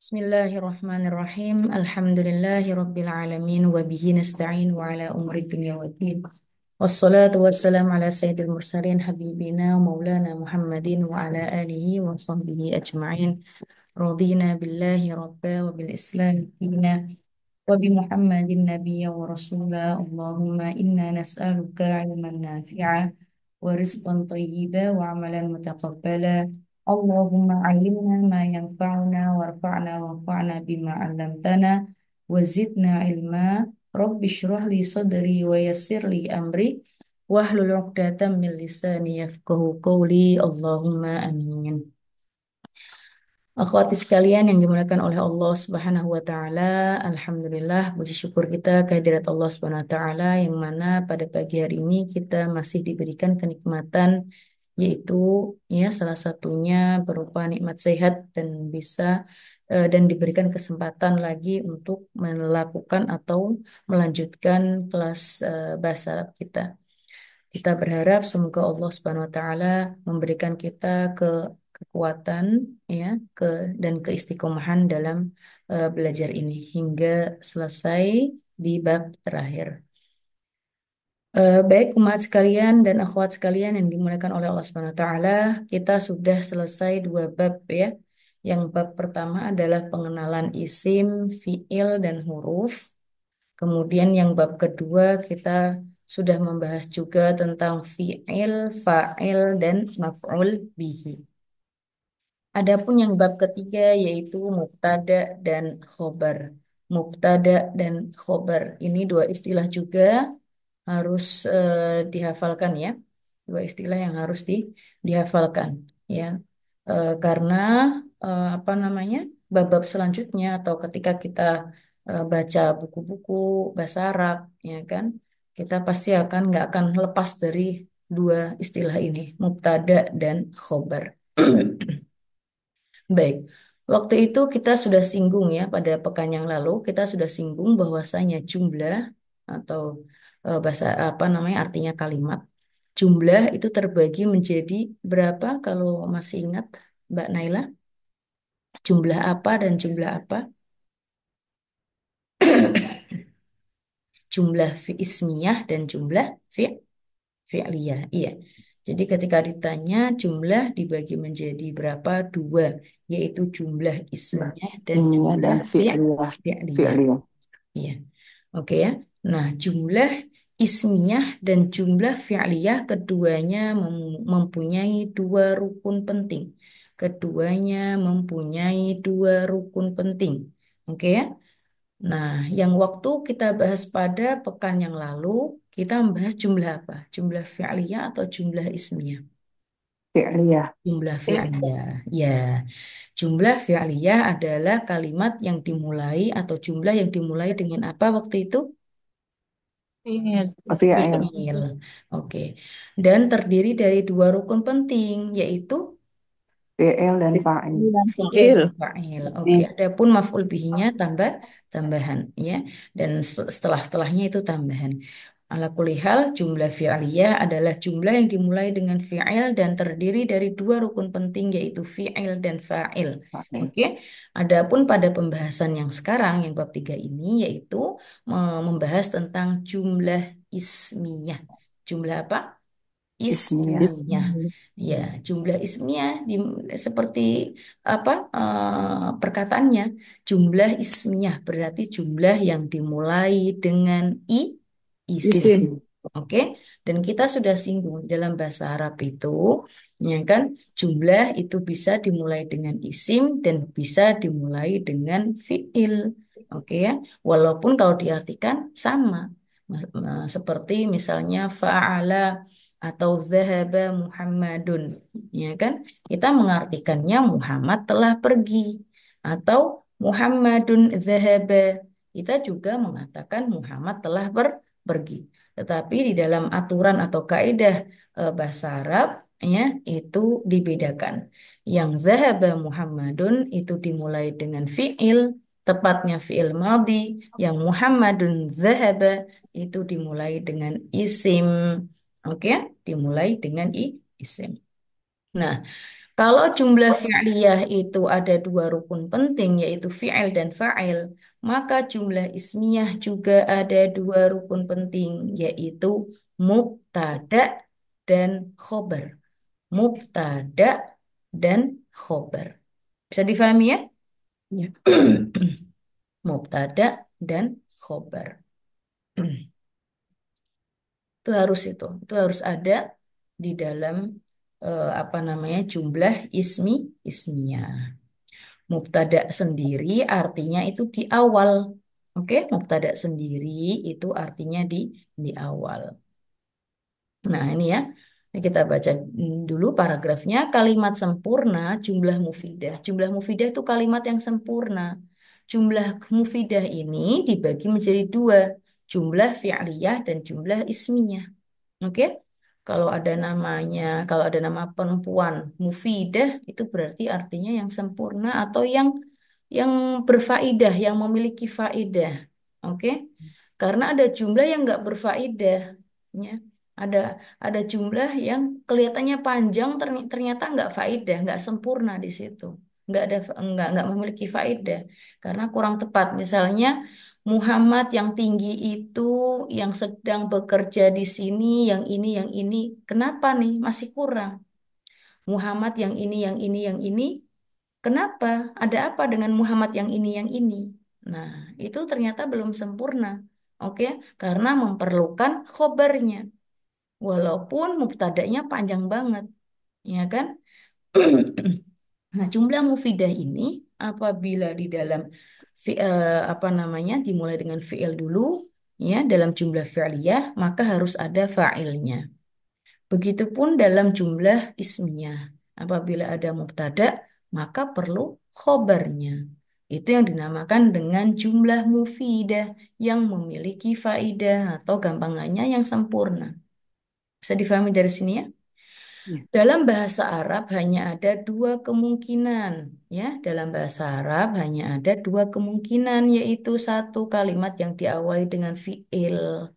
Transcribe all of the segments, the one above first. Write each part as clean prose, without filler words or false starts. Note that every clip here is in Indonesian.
Bismillahirrahmanirrahim. Alhamdulillahirabbil alamin wa bihi nasta'in wa ala umuri dunya waddin. Wassalatu wassalamu ala sayyidil mursalin habibina wa maulana Muhammadin wa ala alihi wa sahbihi ajma'in. Radina billahi rabba wa bil islam dina وبمحمد نبيا ورسولا اللهم إنا نسألك علما نافعا ورزقا طيبا وعملا متقبلا اللهم علمنا ما ينفعنا وارفعنا بما علمتنا وزدنا علما رب اشرح لي صدري ويسر لي أمري واحلل عقدة من لساني يفقه قولي اللهم آمين. Akhwati sekalian yang dimuliakan oleh Allah Subhanahu wa taala, alhamdulillah puji syukur kita kehadirat Allah Subhanahu wa taala yang mana pada pagi hari ini kita masih diberikan kenikmatan yaitu ya salah satunya berupa nikmat sehat dan bisa dan diberikan kesempatan lagi untuk melakukan atau melanjutkan kelas bahasa Arab kita. Kita berharap semoga Allah Subhanahu wa taala memberikan kita kekuatan ya ke dan keistiqomahan dalam belajar ini hingga selesai di bab terakhir. Baik umat sekalian dan akhwat sekalian yang dimuliakan oleh Allah Subhanahu wa taala, kita sudah selesai dua bab ya. Yang bab pertama adalah pengenalan isim, fiil dan huruf. Kemudian yang bab kedua kita sudah membahas juga tentang fi'il, fa'il, dan maf'ul bihi. Adapun yang bab ketiga yaitu mubtada dan khobar. Mubtada dan khobar. Ini dua istilah juga harus dihafalkan ya. Dua istilah yang harus dihafalkan ya. Karena apa namanya? Bab-bab selanjutnya atau ketika kita baca buku-buku bahasa Arab ya kan, kita pasti nggak akan lepas dari dua istilah ini, mubtada dan khobar. Baik, waktu itu kita sudah singgung ya pada pekan yang lalu kita sudah singgung bahwasanya jumlah atau bahasa apa namanya artinya kalimat jumlah itu terbagi menjadi berapa kalau masih ingat Mbak Naila? Jumlah apa dan jumlah apa? Jumlah fi ismiyah dan jumlah fi fi'liyah. Iya. Jadi ketika ditanya jumlah dibagi menjadi berapa? Dua, yaitu jumlah ismiyah dan Ilmiah jumlah dan fi'liyah. fi'liyah. Fi'liyah. Iya. Oke ya. Nah, jumlah ismiyah dan jumlah fi'liyah keduanya mempunyai dua rukun penting. Keduanya mempunyai dua rukun penting. Oke ya. Nah, yang waktu kita bahas pada pekan yang lalu, kita membahas jumlah apa? Jumlah fi'liyah atau jumlah ismiyah? Fi'liyah. Jumlah fi'liyah. Ya, jumlah fi'liyah adalah kalimat yang dimulai atau jumlah yang dimulai dengan apa waktu itu? Fi'il. Fi'il. Fi'il. Oke. Dan terdiri dari dua rukun penting, yaitu Fi'il dan fa'il. fi'il Fa'il. dan fa'il. Oke, adapun maf'ul bihinya tambahan ya. Dan setelahnya itu tambahan. Ala kulihal jumlah fi'liyah adalah jumlah yang dimulai dengan fi'il dan terdiri dari dua rukun penting yaitu fi'il dan fa'il. Fa'il. Oke. Adapun pada pembahasan yang sekarang yang bab 3 ini yaitu membahas tentang jumlah ismiyah. Jumlah apa? Ismiyah. Ismiyah. Ya, jumlah ismiyah seperti apa perkataannya? Jumlah ismiyah berarti jumlah yang dimulai dengan isim. Isim. Isim. Oke, dan kita sudah singgung dalam bahasa Arab itu, ya kan, jumlah itu bisa dimulai dengan isim dan bisa dimulai dengan fiil. Oke ya, walaupun kalau diartikan sama. Seperti misalnya fa'ala atau zahaba Muhammadun, ya kan? Kita mengartikannya Muhammad telah pergi atau Muhammadun zahaba. Kita juga mengatakan Muhammad telah pergi. Tetapi di dalam aturan atau kaidah bahasa Arab ya itu dibedakan. Yang zahaba Muhammadun itu dimulai dengan fiil, tepatnya fiil madhi. Yang Muhammadun zahaba itu dimulai dengan isim. Oke, dimulai dengan isim. Nah, Kalau jumlah fi'liyah itu ada dua rukun penting, yaitu fi'il dan fa'il, maka jumlah ismiyah juga ada dua rukun penting, yaitu mubtada dan khobar. Mubtada dan khobar. Bisa difahami ya? Ya. Mubtada dan khobar. Itu harus ada di dalam apa namanya jumlah ismiyah. Mubtada sendiri artinya itu di awal. Oke, mubtada sendiri itu artinya di awal. Nah, ini ya. Ini kita baca dulu paragrafnya. Kalimat sempurna jumlah mufidah. Jumlah mufidah itu kalimat yang sempurna. Jumlah mufidah ini dibagi menjadi dua. Jumlah fi'liyah dan jumlah ismiyah. Oke? Kalau ada nama perempuan mufidah itu berarti artinya yang sempurna atau yang berfaedah, yang memiliki faedah. Oke? Karena ada jumlah yang nggak berfaedah, ya. Ada ada jumlah yang kelihatannya panjang ternyata nggak faedah, nggak sempurna di situ. Nggak memiliki faedah karena kurang tepat. Misalnya Muhammad yang tinggi itu yang sedang bekerja di sini, yang ini. Kenapa nih? Masih kurang. Muhammad yang ini. Kenapa? Ada apa dengan Muhammad yang ini? Nah, itu ternyata belum sempurna. Oke, karena memerlukan khobarnya. Walaupun mubtada'nya panjang banget, ya kan? Nah, jumlah mufidah ini apabila di dalam apa namanya dimulai dengan fi'il dulu, ya dalam jumlah fi'liyah maka harus ada fa'ilnya. Begitupun dalam jumlah ismiyah. Apabila ada mubtada, maka perlu khobarnya. Itu yang dinamakan dengan jumlah mufidah yang memiliki faidah atau gampangannya yang sempurna. Bisa difahami dari sini ya? Ya. Dalam bahasa Arab hanya ada dua kemungkinan, ya. Dalam bahasa Arab hanya ada dua kemungkinan, yaitu satu kalimat yang diawali dengan fiil.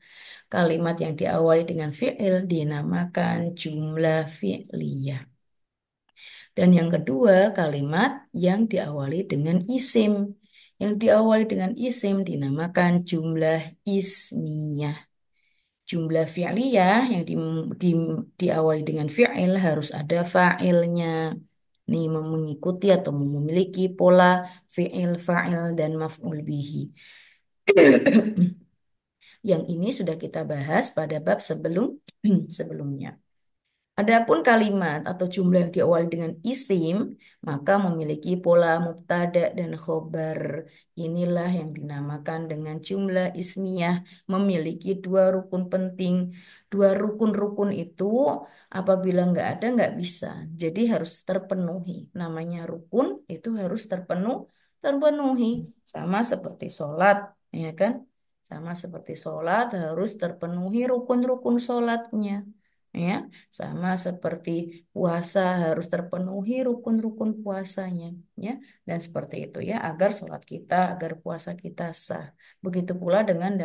Kalimat yang diawali dengan fiil dinamakan jumlah fi'liyah. Dan yang kedua, kalimat yang diawali dengan isim. Yang diawali dengan isim dinamakan jumlah ismiyah. Jumlah fi'liyah yang diawali dengan fi'il harus ada fa'ilnya. Nih mengikuti atau memiliki pola fi'il, fa'il, dan maf'ul bihi. Yang ini sudah kita bahas pada bab sebelumnya. Adapun kalimat atau jumlah yang diawali dengan isim, maka memiliki pola mubtada dan khobar. Inilah yang dinamakan dengan jumlah ismiyah, memiliki dua rukun penting. Dua rukun-rukun itu apabila nggak ada nggak bisa. Jadi harus terpenuhi. Namanya rukun itu harus terpenuhi. Sama seperti sholat, ya kan? Sama seperti sholat harus terpenuhi rukun-rukun sholatnya. Ya, sama seperti puasa harus terpenuhi rukun-rukun puasanya, ya, dan seperti itu ya, agar puasa kita sah. Begitu pula dengan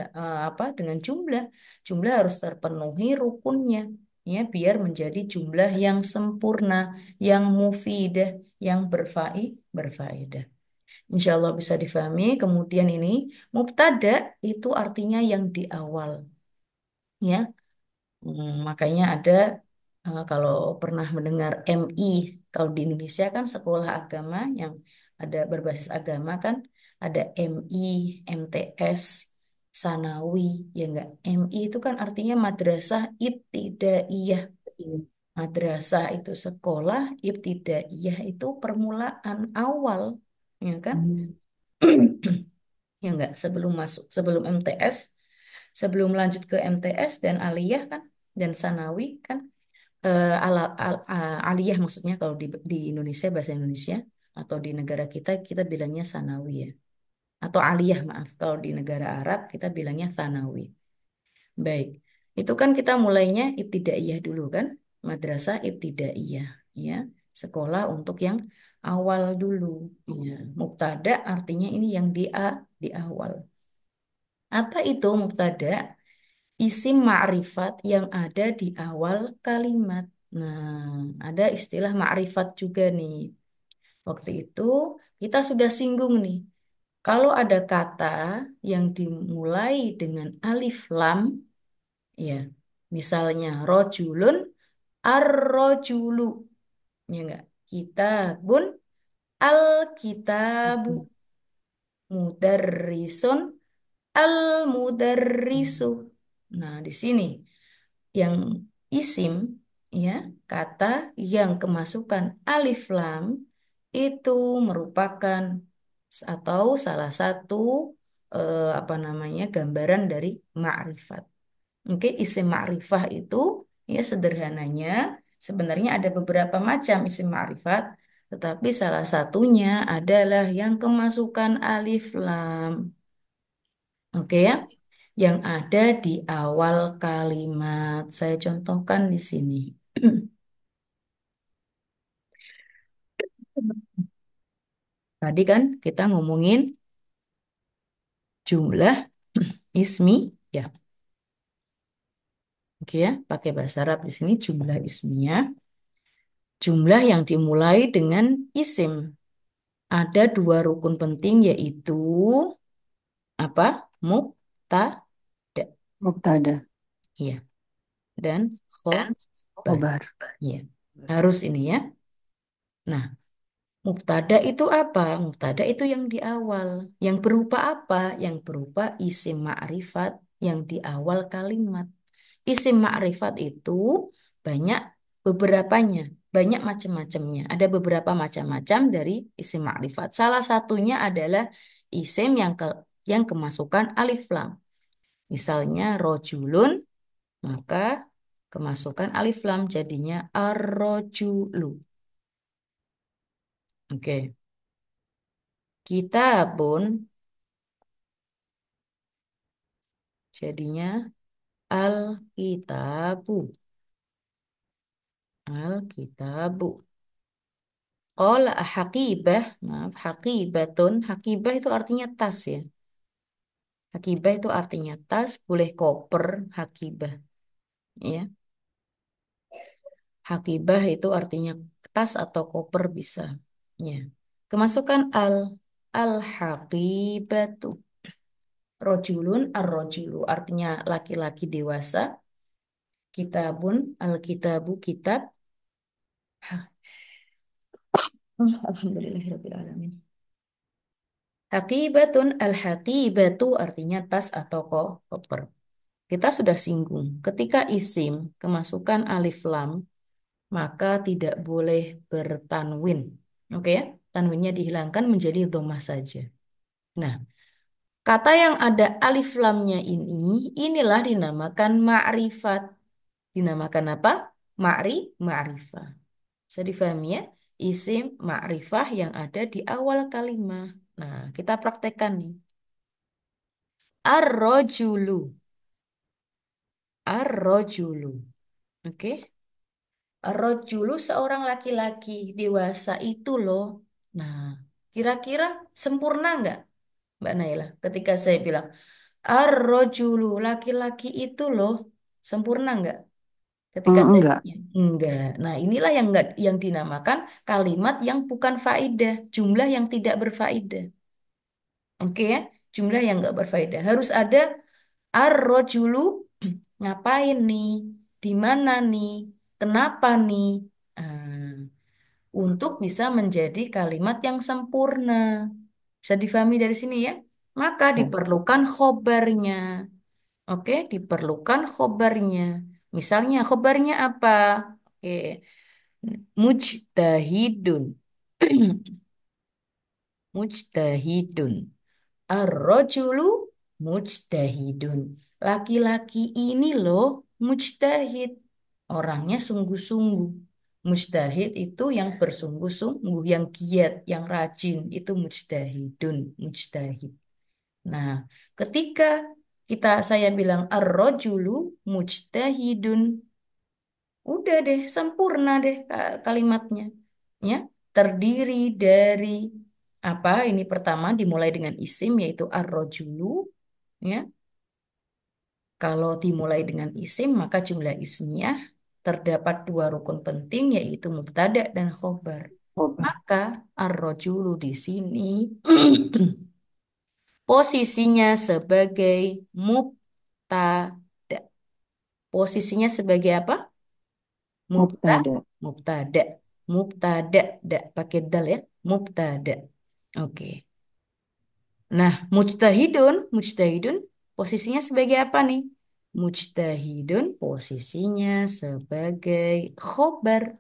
dengan jumlah harus terpenuhi rukunnya, ya, biar menjadi jumlah yang sempurna, yang mufidah, yang berfaedah. Insya Allah bisa difahami. Kemudian ini mubtada itu artinya yang di awal, ya. Makanya ada kalau pernah mendengar MI, kalau di Indonesia kan sekolah agama yang ada berbasis agama kan ada MI, MTS, Sanawi, ya enggak. MI itu kan artinya madrasah ibtidaiyah. Iya. Madrasah itu sekolah, ibtidaiyah itu permulaan awal, ya kan? Hmm. Ya enggak, sebelum MTS, sebelum lanjut ke MTS dan aliyah kan dan sanawi kan aliyah maksudnya kalau di Indonesia bahasa Indonesia atau di negara kita kita bilangnya sanawi ya atau aliyah maaf kalau di negara Arab kita bilangnya sanawi. Baik, itu kan kita mulainya ibtidaiyah dulu kan, madrasah ibtidaiyah, ya, sekolah untuk yang awal dulu. Ya. Mubtada artinya ini yang di awal. Apa itu mubtada? Isim ma'rifat yang ada di awal kalimat. Nah, ada istilah ma'rifat juga nih. Waktu itu kita sudah singgung nih. Kalau ada kata yang dimulai dengan alif lam, ya, misalnya rojulun, ar-rojulu, ya enggak? Kitabun, al-kitabu, Oke. mudarrisun, al-mudarrisu. Nah, di sini yang isim, ya, kata yang kemasukan alif lam itu merupakan atau salah satu apa namanya gambaran dari ma'rifat. Oke, isim ma'rifah itu ya sederhananya sebenarnya ada beberapa macam isim ma'rifat, tetapi salah satunya adalah yang kemasukan alif lam. Oke ya, yang ada di awal kalimat. Saya contohkan di sini. Tadi kan kita ngomongin jumlah ismi, ya. Oke ya, pakai bahasa Arab di sini jumlah isminya. Jumlah yang dimulai dengan isim. Ada dua rukun penting yaitu apa? Mubtada, Mubtada ya, dan dan khobar. khobar. Ya, harus ini ya. Nah, mubtada itu apa? Mubtada itu yang di awal. Yang berupa apa? Yang berupa isim ma'rifat yang di awal kalimat. Isim ma'rifat itu banyak beberapanya, banyak macam-macamnya. Ada beberapa macam-macam dari isim ma'rifat. Salah satunya adalah isim yang kemasukan alif lam. Misalnya rojulun, maka kemasukan alif lam jadinya ar-rojulu. Oke. Kitabun jadinya al-kitabu. Al-kitabu. Qala haqibah, maaf, haqibatun. Haqibah itu artinya tas ya. Haqibah itu artinya tas, boleh koper, haqibah. Ya. Haqibah itu artinya tas atau koper bisa. Ya. Kemasukan al-haqibatu. Rojulun, ar-rojulu artinya laki-laki dewasa. Kitabun, al-kitabu, kitab. Alhamdulillahirrahmanirrahim. Haqibatun, al-haqibatu artinya tas atau koper. Kita sudah singgung, ketika isim kemasukan alif lam, maka tidak boleh bertanwin. Oke ya, tanwinnya dihilangkan menjadi dhammah saja. Nah, kata yang ada alif lamnya inilah dinamakan ma'rifat. Dinamakan apa? Ma'rifah. Bisa difahami ya? Isim ma'rifah yang ada di awal kalimat. Nah, kita praktekkan nih. Ar-rojulu. Ar-rojulu. Oke. Ar-rojulu seorang laki-laki dewasa itu loh. Nah, kira-kira sempurna nggak, Mbak Naila? Ketika saya bilang, ar-rojulu, laki-laki itu loh. Sempurna nggak? Ketika saya Enggak. bilang, enggak. Nah, inilah yang enggak, yang dinamakan kalimat yang bukan faedah. Jumlah yang tidak berfaedah. Oke ya? Jumlah yang enggak berfaedah. Harus ada ar-rojulu. Ngapain nih? Di mana nih? Kenapa nih? Ah, untuk bisa menjadi kalimat yang sempurna. Bisa difahami dari sini ya? Maka Ya. diperlukan khobarnya. Oke, diperlukan khobarnya. Misalnya khobarnya apa? Oke, mujtahidun. Mujtahidun. Ar-rajulu mujtahidun. Laki-laki ini loh mujtahid. Orangnya sungguh-sungguh. Mujtahid itu yang bersungguh-sungguh, yang giat, yang rajin. Itu mujtahidun, mujtahid. Nah, ketika saya bilang ar-rajulu mujtahidun, udah deh, sempurna deh kalimatnya. Ya, terdiri dari apa? Ini pertama dimulai dengan isim yaitu ar-rajulu, ya. Kalau dimulai dengan isim maka jumlah ismiyah terdapat dua rukun penting yaitu mubtada dan khobar. Khobar. Maka ar-rajulu di sini posisinya sebagai mubtada. Posisinya sebagai apa? Mubtada. Mubtada. Mubtada. Pakai dal ya. Mubtada. Oke. Nah, mujtahidun posisinya sebagai apa nih? Mujtahidun posisinya sebagai khobar.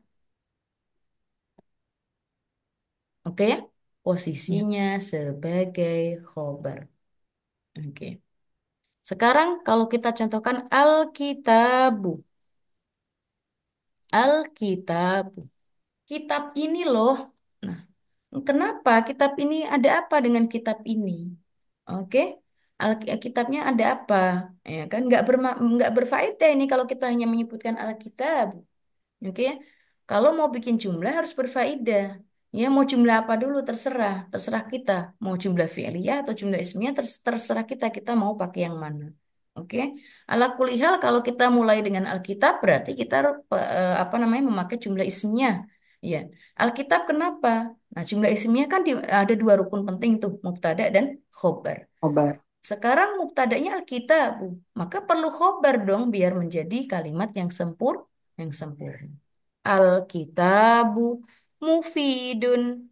Oke ya? Ya. Posisinya sebagai khobar. Oke. Sekarang kalau kita contohkan Alkitabu. Alkitabu. Kitab ini loh. Nah, kenapa kitab ini ada apa dengan kitab ini? Oke, Alkitabnya ada apa? Ya kan nggak berfaedah ini kalau kita hanya menyebutkan Alkitab. Oke, ya. Kalau mau bikin jumlah harus berfaedah. Ya, mau jumlah apa dulu terserah kita. Mau jumlah fi'liyah atau jumlah ismiyah terserah kita. Kita mau pakai yang mana. Oke, ala kulihal kalau kita mulai dengan Alkitab berarti kita apa namanya memakai jumlah ismiyah. Ya, Alkitab kenapa? Nah, jumlah ismiyah kan ada dua rukun penting tuh, mubtada dan khobar. Khobar. Sekarang mubtadanya Alkitab, maka perlu khobar dong biar menjadi kalimat yang sempurna. Alkitabu mufidun.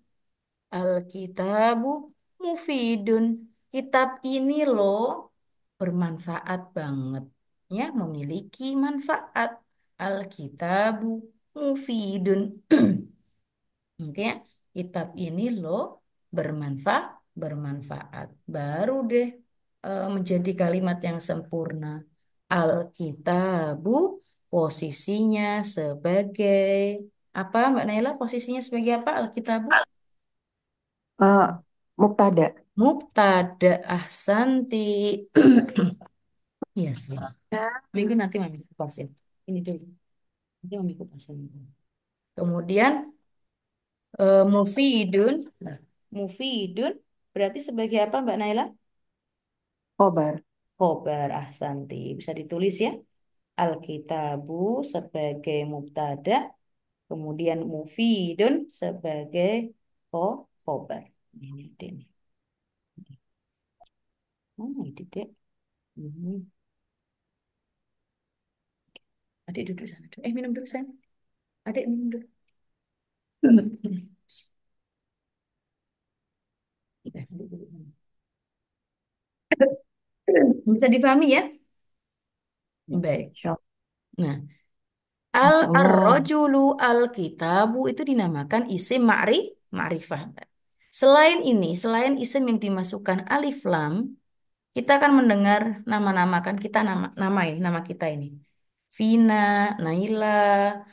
Alkitabu mufidun. Kitab ini loh bermanfaat banget. Ya, memiliki manfaat. Alkitabu mufidun. Oke, ya. Kitab ini loh bermanfaat. Baru deh menjadi kalimat yang sempurna. Alkitabu posisinya sebagai apa, Mbak Naila? Posisinya sebagai apa? Alkitabu? Mubtada. Mubtada ahsanti. Iya sih. Mungkin nanti mami kupasin. Ini dulu. Nanti mami kupasin. Kemudian mufidun. Nah, mufidun berarti sebagai apa Mbak Naila? Khobar. Khobar ahsanti. Bisa ditulis ya. Alkitabu sebagai mubtada. Kemudian mufidun sebagai khobar. Ini deh. Oh, ini deh. Hmm. Adik duduk sana. Minum dulu sana. Adik minum dulu. Adik duduk. Bisa dipahami ya? Baik. Insya Nah, Masya Allah. ar-rajulu al-kitabu itu dinamakan isim ma'rifah. Selain ini, selain isim yang dimasukkan alif lam, kita akan mendengar nama-nama kan kita nama ini, nama kita ini. Vina, Naila,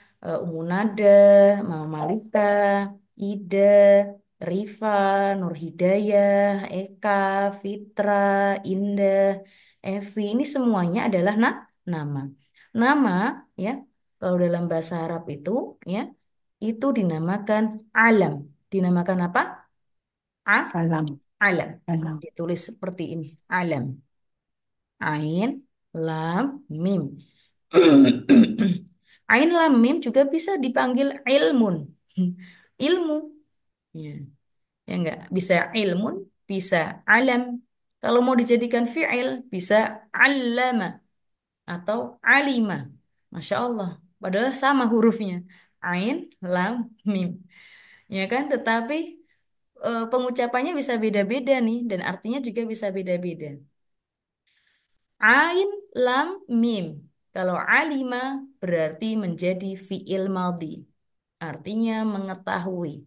Umunada, Mama Malika, Ida, Rifa, Nur Hidayah, Eka, Fitra, Indah, Evi. Ini semuanya adalah nama. Nama ya, kalau dalam bahasa Arab ya, itu dinamakan alam. Dinamakan apa? A, Alam. alam. Alam. Ditulis seperti ini, alam. Ain, lam, mim. Ain, lam, mim juga bisa dipanggil ilmun. Ilmu. Ya, ya enggak? Bisa ilmun, bisa alam. Kalau mau dijadikan fi'il, bisa allama atau alima. Masya Allah. Padahal sama hurufnya. Ain, lam, mim. Ya kan? Tetapi pengucapannya bisa beda-beda nih. Dan artinya juga bisa beda-beda. Ain, lam, mim. Kalau alima berarti menjadi fiil madhi. Artinya mengetahui.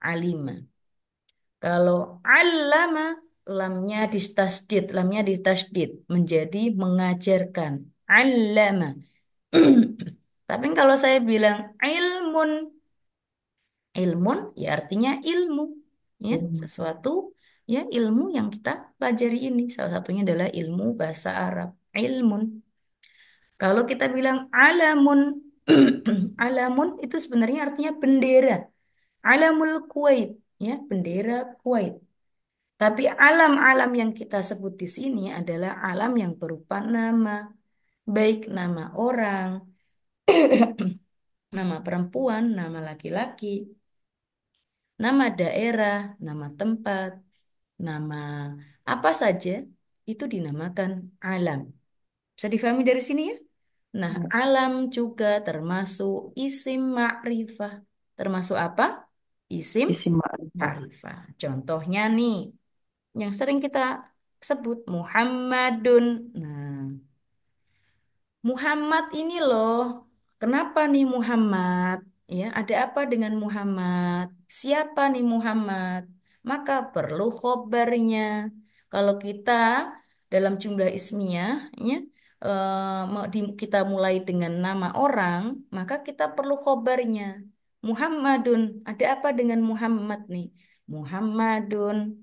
Alima. Kalau allama, lamnya ditasdid menjadi mengajarkan. Allama. Tapi kalau saya bilang ilmun, ilmun ya artinya ilmu. Ya, Hmm. sesuatu ya ilmu yang kita pelajari ini. Salah satunya adalah ilmu bahasa Arab. Ilmun. Kalau kita bilang alamun, alamun itu sebenarnya artinya bendera. Alamul Kuwait, ya, bendera Kuwait. Tapi alam-alam yang kita sebut di sini adalah alam yang berupa nama, baik nama orang, Nama perempuan, nama laki-laki, nama daerah, nama tempat, nama apa saja itu dinamakan alam. Bisa difahami dari sini ya? Nah, Ya. alam juga termasuk isim ma'rifah. Termasuk apa? Isim Isim ma'rifah. ma'rifah. Contohnya nih, yang sering kita sebut Muhammadun. Nah, Muhammad ini loh, kenapa nih Muhammad? Ya, ada apa dengan Muhammad? Siapa nih Muhammad? Maka perlu khobarnya. Kalau kita dalam jumlah ismiyah, ya, kita mulai dengan nama orang, maka kita perlu khobarnya. Muhammadun, ada apa dengan Muhammad nih? Muhammadun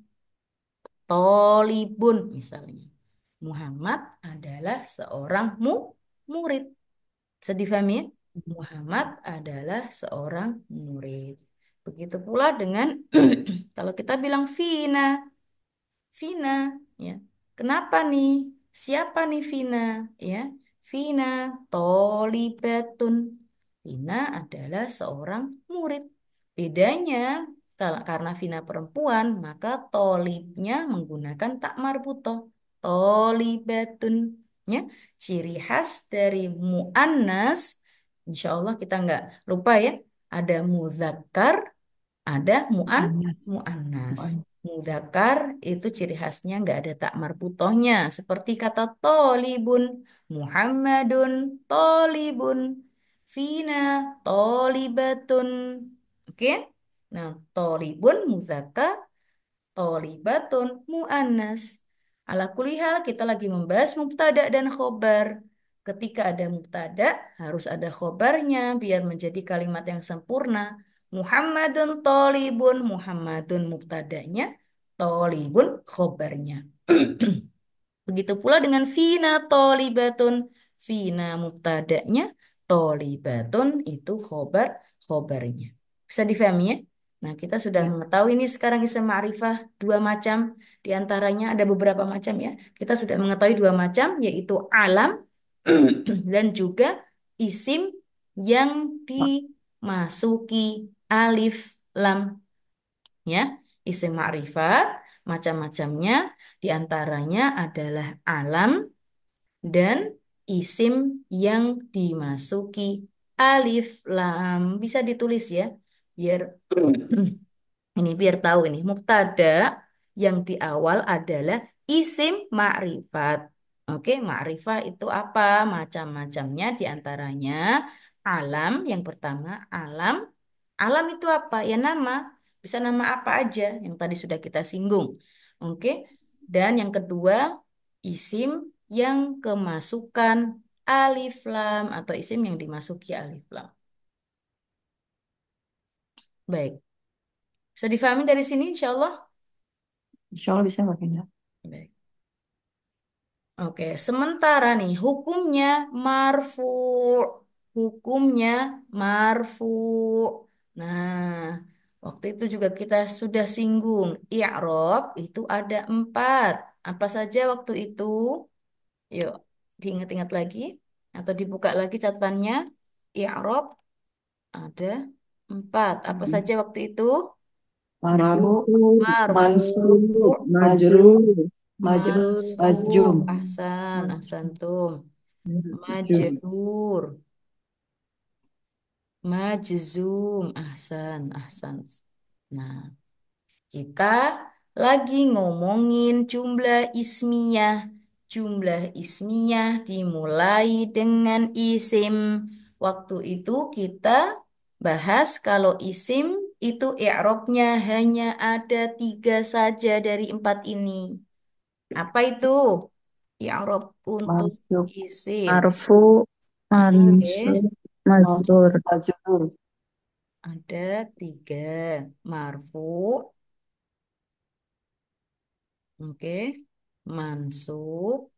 Tolibun misalnya. Muhammad adalah seorang murid. Bisa difahami ya? Muhammad adalah seorang murid. Begitu pula dengan kalau kita bilang Vina, Vina, ya. Kenapa nih? Siapa nih Vina? Ya, Vina Tolibatun. Vina adalah seorang murid. Bedanya karena Vina perempuan, maka tolibnya menggunakan tak marbutoh. Tolibatun. Ya, ciri khas dari muannas. Insya Allah kita nggak lupa ya. Ada muzakkar, ada Mu'annas. muannas. Mu'annas. Mudzakkar itu ciri khasnya nggak ada tak marbutohnya. Seperti kata tolibun, Muhammadun, tolibun, Fina, tolibatun. Oke? Nah, tolibun, mudzakkar, tolibatun, muannas. Ala kulihal kita lagi membahas mubtada dan khobar. Ketika ada mubtada, harus ada khobarnya biar menjadi kalimat yang sempurna. Muhammadun tolibun, Muhammadun mubtadanya, tolibun khobarnya. Begitu pula dengan Vina tolibatun. Vina mubtada'nya, tolibatun itu khobarnya. Bisa difahami ya? Nah, kita sudah Ya. mengetahui ini sekarang isim ma'rifah dua macam. Di antaranya ada beberapa macam ya. Kita sudah mengetahui dua macam, yaitu alam dan juga isim yang dimasuki alif lam. Ya, isim ma'rifat macam-macamnya diantaranya adalah alam dan isim yang dimasuki alif lam. Bisa ditulis ya, biar ini biar tahu ini. Mubtada yang di awal adalah isim ma'rifat. Oke, ma'rifah itu apa? Macam-macamnya diantaranya alam. Yang pertama alam. Alam itu apa? Ya nama. Bisa nama apa aja yang tadi sudah kita singgung. Oke. Dan yang kedua isim yang kemasukan alif lam atau isim yang dimasuki alif lam. Baik. Bisa difahami dari sini insya Allah? Insya Allah bisa Mbak Gina. Baik. Oke, sementara nih hukumnya marfu. Hukumnya marfu. Nah, waktu itu juga kita sudah singgung. I'rob itu ada empat. Apa saja waktu itu? Yuk, diingat-ingat lagi. Atau dibuka lagi catatannya. I'rob ada empat. Apa saja waktu itu? Marfu, Marfu, Marfu, mansub, majrur, majrur, mansub, majzum, ahsan, ahsantum. majrur. Majrur, majzum, ahsan, ahsan. Nah, kita lagi ngomongin jumlah ismiyah. Jumlah ismiyah dimulai dengan isim. Waktu itu kita bahas kalau isim itu i'rabnya hanya ada tiga saja dari empat ini. Apa itu? I'rab untuk mansub, isim. Marfu, Oke. mansub, mansub, majrur. majrur, Ada tiga. Marfu, oke. Mansub,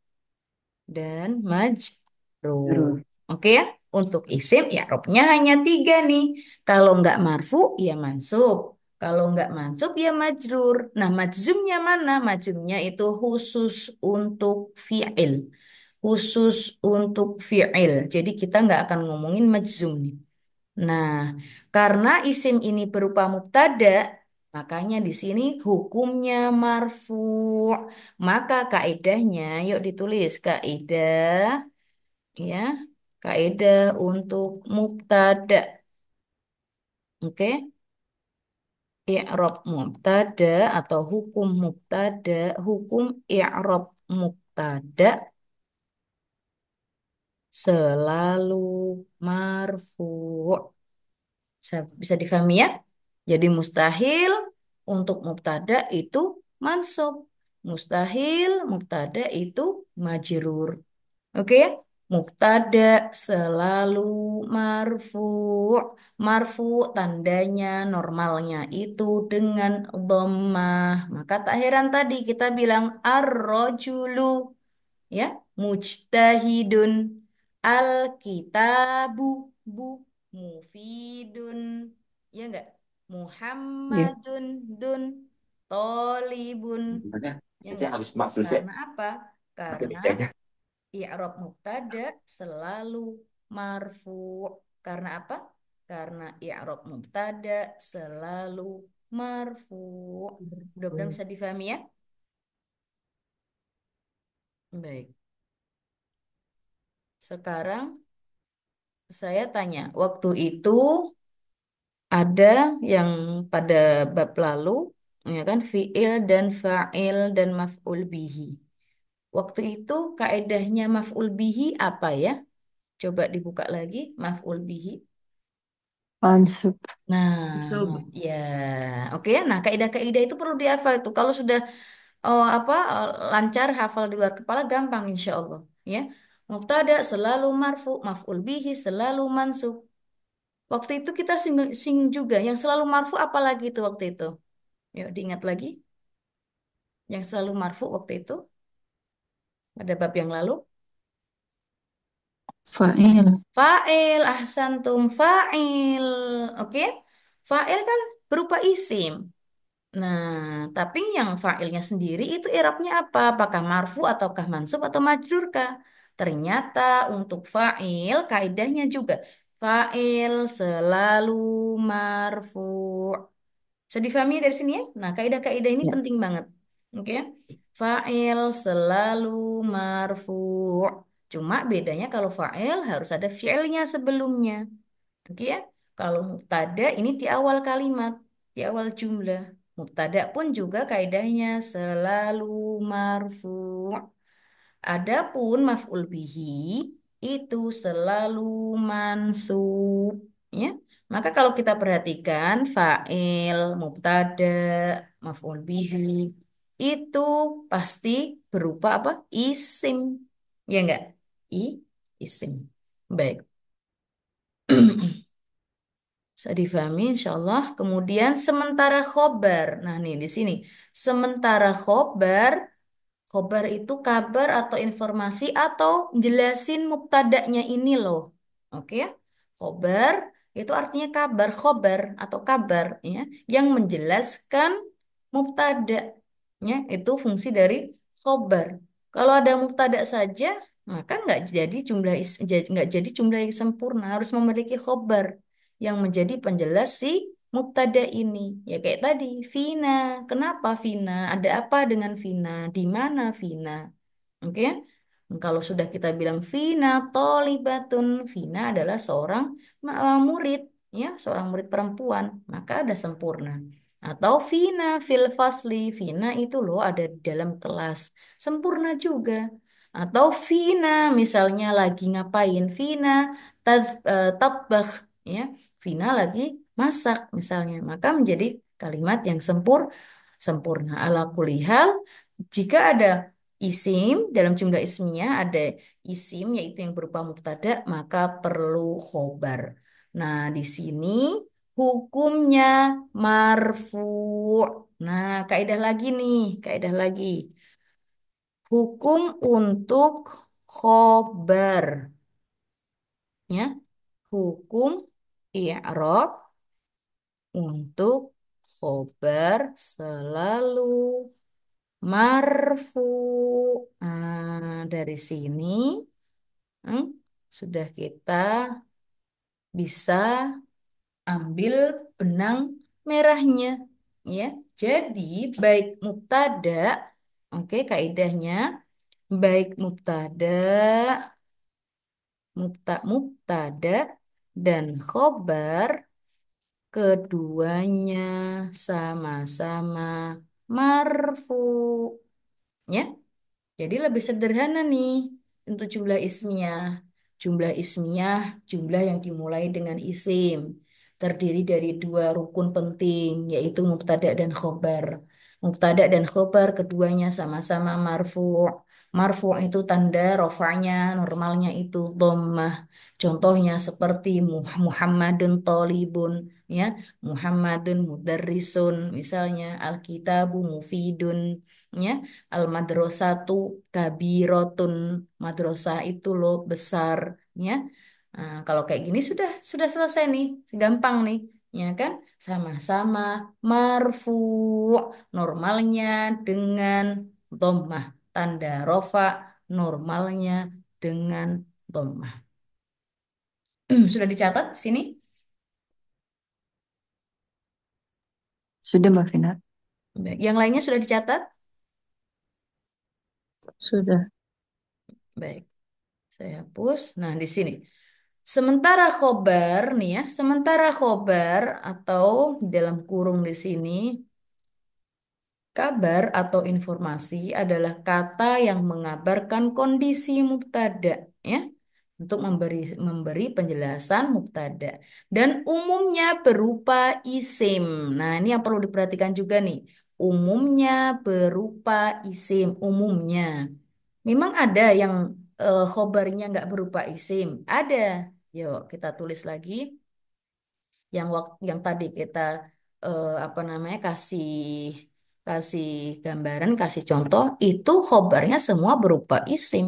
dan majrur. majrur. Oke ya? Untuk isim, ya robnya hanya tiga nih. Kalau nggak marfu, ya mansub. Kalau nggak mansub, ya majrur. Nah, majzumnya mana? Majzumnya itu khusus untuk fi'il. khusus untuk fi'il. Jadi kita nggak akan ngomongin majzum nih. Nah, karena isim ini berupa mubtada, makanya di sini hukumnya marfu. Maka kaidahnya, yuk ditulis kaidah ya, kaidah untuk mubtada. Oke, i'rab mubtada atau hukum mubtada, hukum i'rab mubtada selalu marfu. Bisa difahami ya? Jadi mustahil untuk mubtada itu mansub. Mustahil mubtada itu majrur. Oke ya? Mubtada selalu marfu. Marfu tandanya normalnya itu dengan dhammah. Maka tak heran tadi kita bilang ar-rajulu ya, mujtahidun, al-kitabu bu mufidun, ya enggak, Ya. Muhammadun dun tolibun, Sebenarnya ya aja enggak, habis mak selesai karena apa, pakai karena mejanya. i'rab mubtada selalu marfu. Karena apa, karena i'rab mubtada selalu marfu. Mudah-mudahan bisa difahami ya. Baik, sekarang saya tanya, waktu itu ada yang pada bab lalu, ya kan, fiil dan fa'il dan maf'ul bihi. Waktu itu kaedahnya maf'ul bihi apa ya? Coba dibuka lagi, maf'ul bihi. Mansub. Nah, Masuk. ya, oke ya. Nah, kaidah-kaidah itu perlu dihafal itu. Kalau sudah lancar hafal di luar kepala, gampang insya Allah. Ya, mubtada selalu marfu, maf'ul bihi selalu mansub. Waktu itu kita sing juga yang selalu marfu apa lagi itu waktu itu? Yuk diingat lagi yang selalu marfu waktu itu pada bab yang lalu. Fa'il. Fa'il, ahsantum fa'il. Oke? Fa'il kan berupa isim. Nah, tapi yang fa'ilnya sendiri itu i'rabnya apa? Apakah marfu ataukah mansub atau majrur kah? Ternyata untuk fa'il kaidahnya juga fa'il selalu marfu. Bisa difahami dari sini ya? Nah, kaidah-kaidah ini Ya. penting banget. Oke. Fa'il selalu marfu. Cuma bedanya kalau fa'il harus ada fi'ilnya sebelumnya. Oke ya? Kalau mubtada ini di awal kalimat, di awal jumlah. Mubtada pun juga kaidahnya selalu marfu. Adapun maf'ul bihi itu selalu mansub, ya. Maka kalau kita perhatikan fa'il, mubtada, maf'ul bihi itu pasti berupa apa? Isim. Ya enggak? I isim. Baik. Bisa difahami insya Allah. Kemudian sementara khobar. Nah, nih di sini. Sementara khobar. Khobar itu kabar atau informasi atau jelasin mubtada'nya ini loh. Oke ya. Khobar itu artinya kabar, khobar atau kabar ya, yang menjelaskan mubtada. Ya, itu fungsi dari khobar. Kalau ada mubtada saja, maka nggak jadi jumlah yang sempurna, harus memiliki khobar yang menjadi penjelas si mubtada ini. Ya kayak tadi, Vina. Kenapa Vina? Ada apa dengan Vina? Di mana Vina? Oke. Kalau sudah kita bilang Vina tolibatun, Vina adalah seorang murid, ya, seorang murid perempuan, maka ada sempurna. Atau Vina fil fasli, Vina itu loh ada di dalam kelas, sempurna juga. Atau Vina misalnya lagi ngapain? Vina tatbakh, ya, Vina lagi masak misalnya, maka menjadi kalimat yang sempurna. Ala kulihal, jika ada isim dalam jumlah ismiyah, ada isim yaitu yang berupa mubtada, maka perlu khobar. Nah, di sini hukumnya marfu. Nah, kaidah lagi nih, kaidah lagi. Hukum untuk khobar, ya. Hukum i'rab untuk khobar selalu marfu. Dari sini hmm, sudah kita bisa ambil benang merahnya, ya. Jadi baik mubtada, oke, kaidahnya baik mubtada dan khobar keduanya sama-sama marfu, ya. Jadi lebih sederhana nih untuk jumlah ismiyah. Jumlah ismiyah, jumlah yang dimulai dengan isim. Terdiri dari dua rukun penting, yaitu mubtada dan khobar. Mubtada dan khobar keduanya sama-sama marfu. Marfu itu tanda rofanya, normalnya itu dhammah. Contohnya seperti Muhammadun tolibun, ya. Muhammadun mudarrisun, misalnya Alkitabu mufidun, ya. Al madrasatu kabirotun, madrasah itu loh besar, ya. Nah, kalau kayak gini sudah selesai nih, gampang nih, ya kan? Sama-sama marfu, normalnya dengan dhammah, tanda rofa normalnya dengan dhammah. Sudah dicatat sini? Sudah, Mbak Vina. Baik. Yang lainnya sudah dicatat? Sudah. Baik, saya hapus. Nah, di sini. Sementara khobar nih ya, sementara khobar atau dalam kurung di sini, kabar atau informasi adalah kata yang mengabarkan kondisi mubtada, ya, untuk memberi penjelasan mubtada dan umumnya berupa isim. Nah, ini yang perlu diperhatikan juga nih. Umumnya berupa isim, umumnya. Memang ada yang khobarnya nggak berupa isim, ada. Yuk kita tulis lagi yang tadi kita apa namanya kasih kasih gambaran, kasih contoh itu khobarnya semua berupa isim,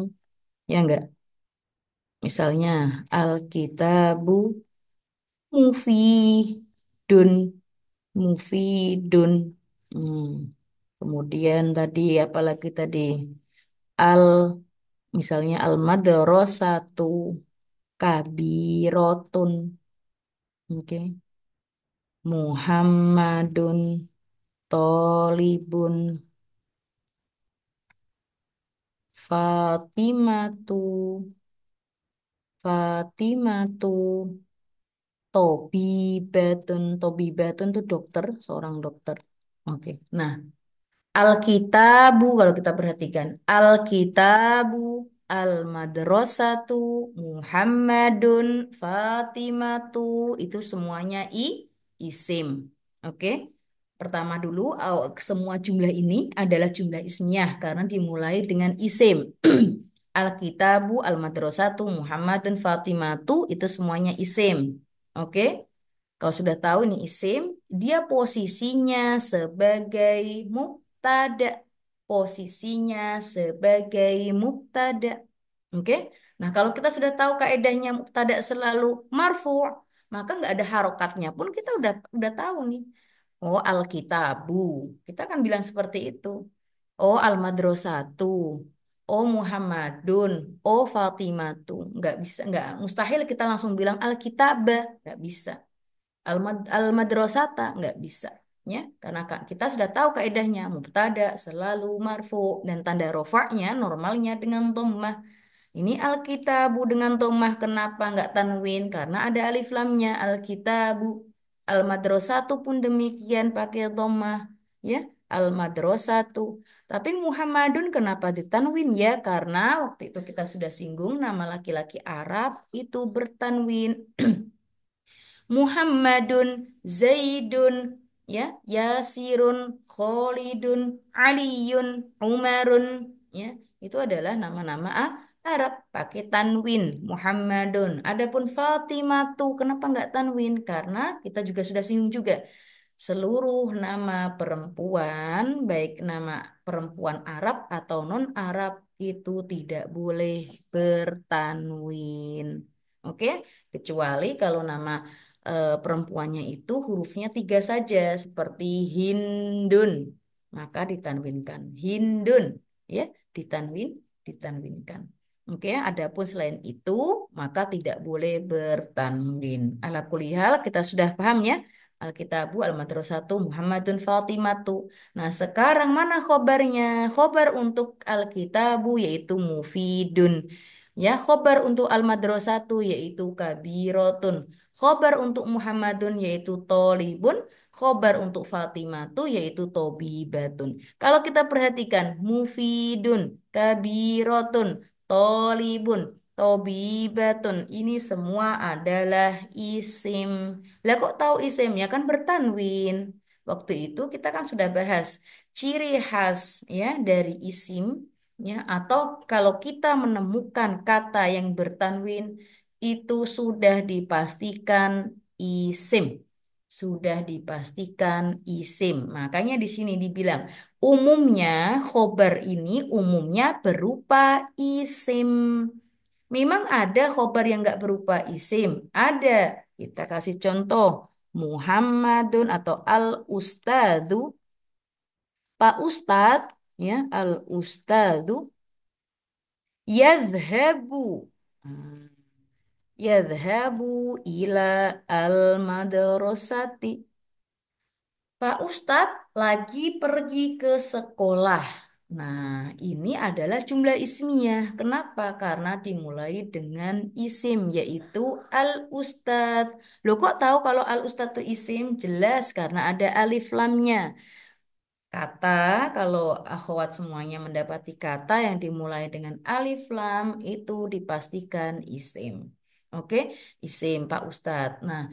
ya enggak? Misalnya Alkitabu mufidun, mufidun. Hmm. Kemudian tadi apalagi tadi al misalnya al madrasatu kabirotun, oke. Muhammadun tolibun, Fatimatu, Fatimatu, Tobibatun, Tobibatun tuh dokter, seorang dokter. Oke. Nah, Alkitabu kalau kita perhatikan, Alkitabu, Al-Madrasatu, Muhammadun, Fatimatu, itu semuanya isim. Oke. Pertama dulu, semua jumlah ini adalah jumlah ismiyah karena dimulai dengan isim. Alkitabu, Al-Madrasatu, Muhammadun, Fatimatu, itu semuanya isim. Oke. Kalau sudah tahu ini isim, dia posisinya sebagai mubtada. Posisinya sebagai mubtada. Oke? Nah, kalau kita sudah tahu kaedahnya mubtada selalu marfu, maka nggak ada harokatnya pun kita udah tahu nih. Oh, al-kitabu. Kita akan bilang seperti itu. Oh, al-madrasatu. Oh, Muhammadun. Oh, Fatimatu. Nggak bisa, nggak mustahil kita langsung bilang al-kitabah. Nggak bisa. Al-madrasata nggak bisa, ya, karena kita sudah tahu kaidahnya mubtada selalu marfu dan tanda rofaknya normalnya dengan dhammah. Ini alkitabu dengan dhammah, kenapa nggak tanwin? Karena ada alif lamnya. Alkitabu, al-madrasatu pun demikian pakai dhammah, ya, al-madrasatu. Tapi Muhammadun kenapa ditanwin? Ya karena waktu itu kita sudah singgung nama laki-laki Arab itu bertanwin. Muhammadun, Zaidun, ya, Yasirun, Khalidun, Aliyun, Umarun, ya, itu adalah nama-nama Arab pakai tanwin Muhammadun. Adapun Fatimatu, kenapa nggak tanwin? Karena kita juga sudah singgung juga seluruh nama perempuan, baik nama perempuan Arab atau non-Arab itu tidak boleh bertanwin. Oke, kecuali kalau nama perempuannya itu hurufnya tiga saja, seperti Hindun. maka ditanwinkan. Hindun, ya, ditanwinkan. Oke, adapun selain itu, maka tidak boleh bertanwin. Ala kulihal, kita sudah paham ya. Alkitabu, Al-Madrasatu, Muhammadun, Fatimatu. Nah, sekarang mana khobarnya? Khobar untuk Alkitabu yaitu mufidun. Ya, khobar untuk Al-Madrasatu yaitu kabirotun. Khobar untuk Muhammadun yaitu tolibun. Khobar untuk Fatimatu yaitu tobibatun. Kalau kita perhatikan, mufidun, kabirotun, tolibun, tobibatun. Ini semua adalah isim. Lah kok tahu isimnya kan bertanwin. Waktu itu kita kan sudah bahas ciri khas ya dari isim ya, atau kalau kita menemukan kata yang bertanwin itu sudah dipastikan isim. Sudah dipastikan isim. Makanya di sini dibilang umumnya khobar ini umumnya berupa isim. Memang ada khobar yang nggak berupa isim. Ada. Kita kasih contoh. Muhammadun atau al-ustadu. Pak Ustadz, ya, al-ustadu yadhabu. Hmm, yadhabu ila al-madrasati. Pak Ustadz lagi pergi ke sekolah. Nah, ini adalah jumlah ismiyah. Kenapa? Karena dimulai dengan isim, yaitu al-ustadz. Loh kok tahu kalau al-ustadz itu isim? Jelas, karena ada alif lamnya. Kata, kalau akhwat semuanya mendapati kata yang dimulai dengan alif lam, itu dipastikan isim. Oke, isim Pak Ustadz. Nah,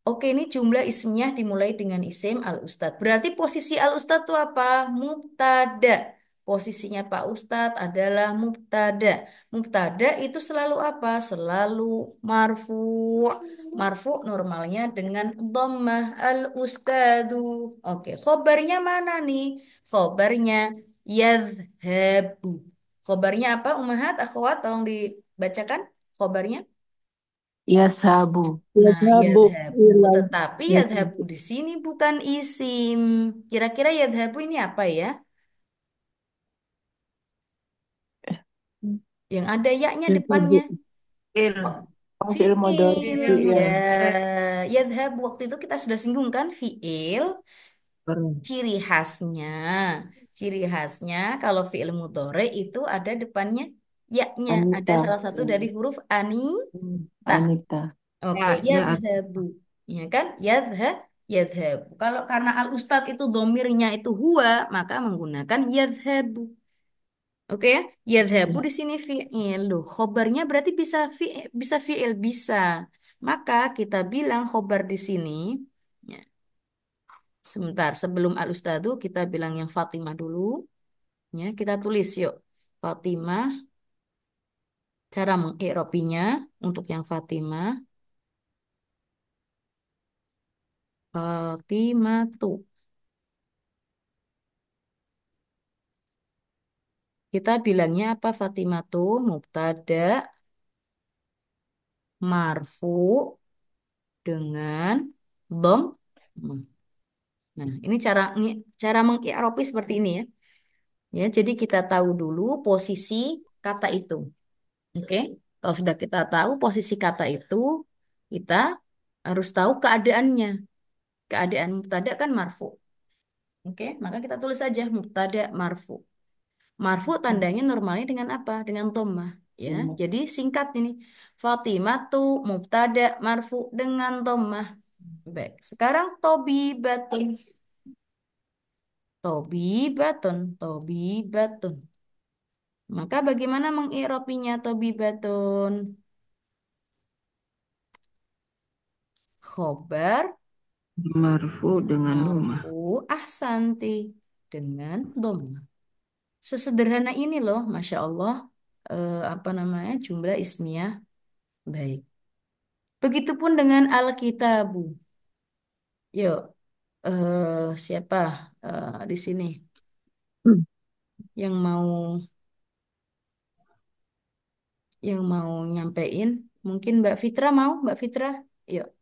oke, ini jumlah isimnya dimulai dengan isim al-ustad. Berarti posisi al-ustad itu apa? Mubtada. Posisinya Pak Ustadz adalah mubtada. Mubtada itu selalu apa? Selalu marfu. Marfu normalnya dengan dhammah al-ustadu. Oke, khobarnya mana nih? Khobarnya yadhabu. Khobarnya apa, Ummahat, akhwat? Tolong dibacakan khobarnya. Ya sabu. Nah, Yadhabu yadhabu, ila tetapi yadhabu masjid. di sini bukan isim. Kira-kira yadhabu ini apa ya? Yang ada yaknya Yadhabu. depannya. Il. Oh, Oh, fi'il mudhari. fiil. Fi'il. Ya, yadhabu waktu itu kita sudah singgung kan fiil. Ber- Ciri khasnya. Ciri khasnya kalau fiil mudhore itu ada depannya yaknya. Ada Anita. salah satu dari huruf ani. Tak. Anita. Oke, Ya, ya. yadhabu. Ya kan? Yadhabu. Kalau karena al-ustad itu domirnya itu huwa, maka menggunakan yadhabu. Oke ya? Yadhabu Ya. di sini fi'il. Loh, khobarnya berarti bisa fi'il, bisa. Maka kita bilang khobar di sini. Ya, sebentar, sebelum al-ustadu kita bilang yang Fatimah dulu. Ya, kita tulis yuk. Fatimah, cara mengi'robinya untuk yang Fatimah. Fatimah tuh. Kita bilangnya apa, Fatimah tuh mubtada marfu dengan dom. Nah, ini cara mengi'rabi seperti ini ya. Ya, jadi kita tahu dulu posisi kata itu. Oke. Kalau sudah kita tahu posisi kata itu, kita harus tahu keadaannya. Keadaan mubtada kan marfu. Oke, maka kita tulis saja mubtada marfu. Marfu tandanya normalnya dengan apa? Dengan dhammah, ya. Jadi singkat ini. Fatimatu mubtada marfu dengan dhammah. Baik. Sekarang tobibatun. Tobibatun. Maka bagaimana mengirobinya tobibatun? Khobar Marfu dengan rumah. marfu ahsanti dengan dhammah. Sesederhana ini loh, Masya Allah. Apa namanya? Jumlah ismiyah. Baik. Begitupun dengan Alkitabu. Yuk, siapa di sini yang mau nyampein? Mungkin Mbak Fitra mau, Mbak Fitra. Yuk,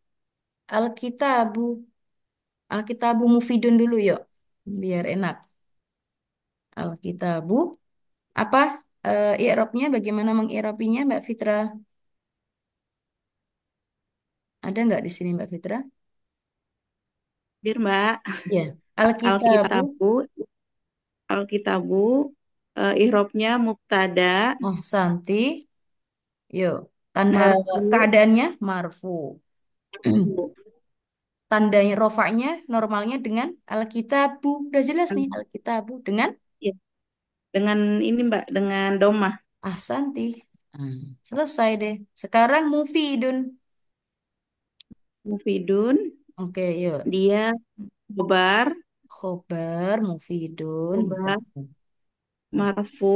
Alkitabu, Alkitabu Mufidun dulu yuk, biar enak. Alkitabu. Apa i'rabnya? Bagaimana mengi'rabinya, Mbak Fitra? Ada nggak di sini, Mbak Fitra? Bir, Mbak. Ya. Alkitabu. Alkitabu, Alkitabu, ihrobnya mubtada, Oh, Santi. Yuk. Tanda marfu, keadaannya marfu. marfu. Tandanya rofaknya normalnya dengan alkitabu. Udah jelas nih, alkitabu dengan Ya, dengan ini Mbak, dengan domah. ahsanti. Hmm, selesai deh. Sekarang mufidun. Mufidun, Oke, yuk. dia khobar, Khobar, mufidun. khobar, Betul. Nah, marfu,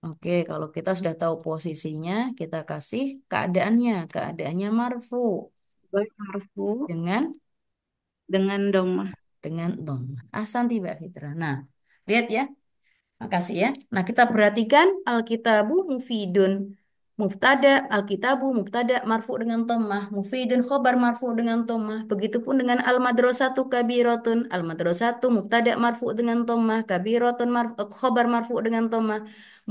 oke, kalau kita sudah tahu posisinya, kita kasih keadaannya. Keadaannya marfu khobar, marfu, dengan dengan domah. dom. Ahsanti, Mbak Fitra. Nah, lihat ya. Makasih ya. Nah, kita perhatikan Alkitabu mufidun. Mubtada, Alkitabu, mubtada, marfu dengan dhammah. Mufidun, khobar, marfu dengan dhammah. Begitupun dengan al-madrasatu kabiratun. Al-madrasatu, mubtada, marfu dengan dhammah. Kabiratun, khobar, marfu dengan dhammah.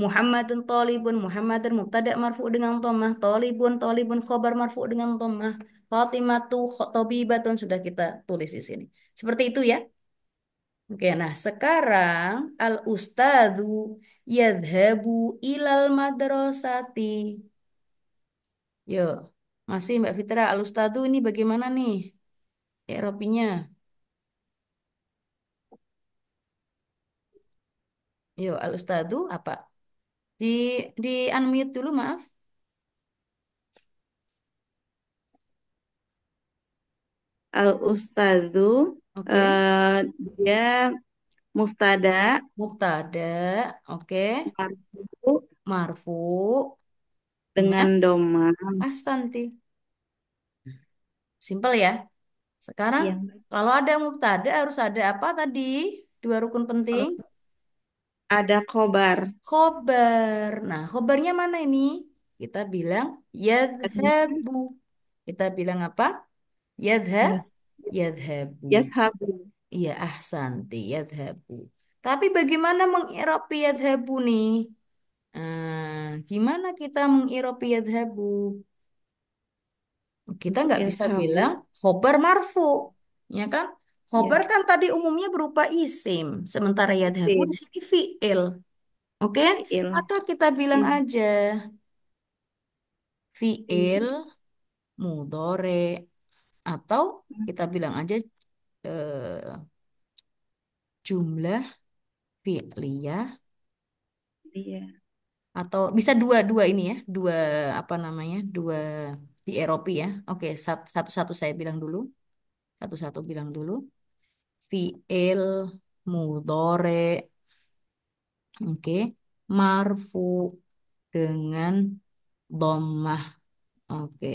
Muhammadun, talibun. Muhammadun, mubtada, marfu dengan dhammah. Talibun, talibun, khobar, marfu dengan dhammah. Fatimatu, tabibatun. Sudah kita tulis di sini. Seperti itu ya. Oke, nah sekarang al-ustadzu yadhabu ilal madrasati. Yuk, masih Mbak Fitra, al-ustadzu ini bagaimana nih? Eropinya. Yuk, al-ustadzu apa? Di di unmute dulu, maaf. Al-ustadzu, Oke. eh, dia muftada, Mubtada, oke. marfu, Marfu dengan dengan domah. ahsanti. Simpel ya. Sekarang Yang kalau ada mubtada harus ada apa tadi? Dua rukun penting. ada khobar. Khobar. Nah, khobarnya mana ini? Kita bilang yadhabu. Kita bilang apa? Yadha, Yes. yadhabu. Yashabu. Iya, ahsanti, yadhabu. Tapi bagaimana mengiropi yadhabu nih? Gimana kita mengiropi yadhabu? Kita nggak bisa bilang Yashabu. khobar marfu. Ya kan? Khobar Ya. kan tadi umumnya berupa isim. Sementara yadhabu di Fi'il. sini fi'il. Oke? Fi'il. Maka kita bilang Fi'il. aja fiil mudore atau kita bilang aja eh, jumlah fi'liyah Iya. atau bisa dua-dua ini ya, dua apa namanya? Dua di Eropa ya. Oke, satu-satu saya bilang dulu. Satu-satu bilang dulu. Fiil mudore, oke, marfu dengan dhammah. Oke.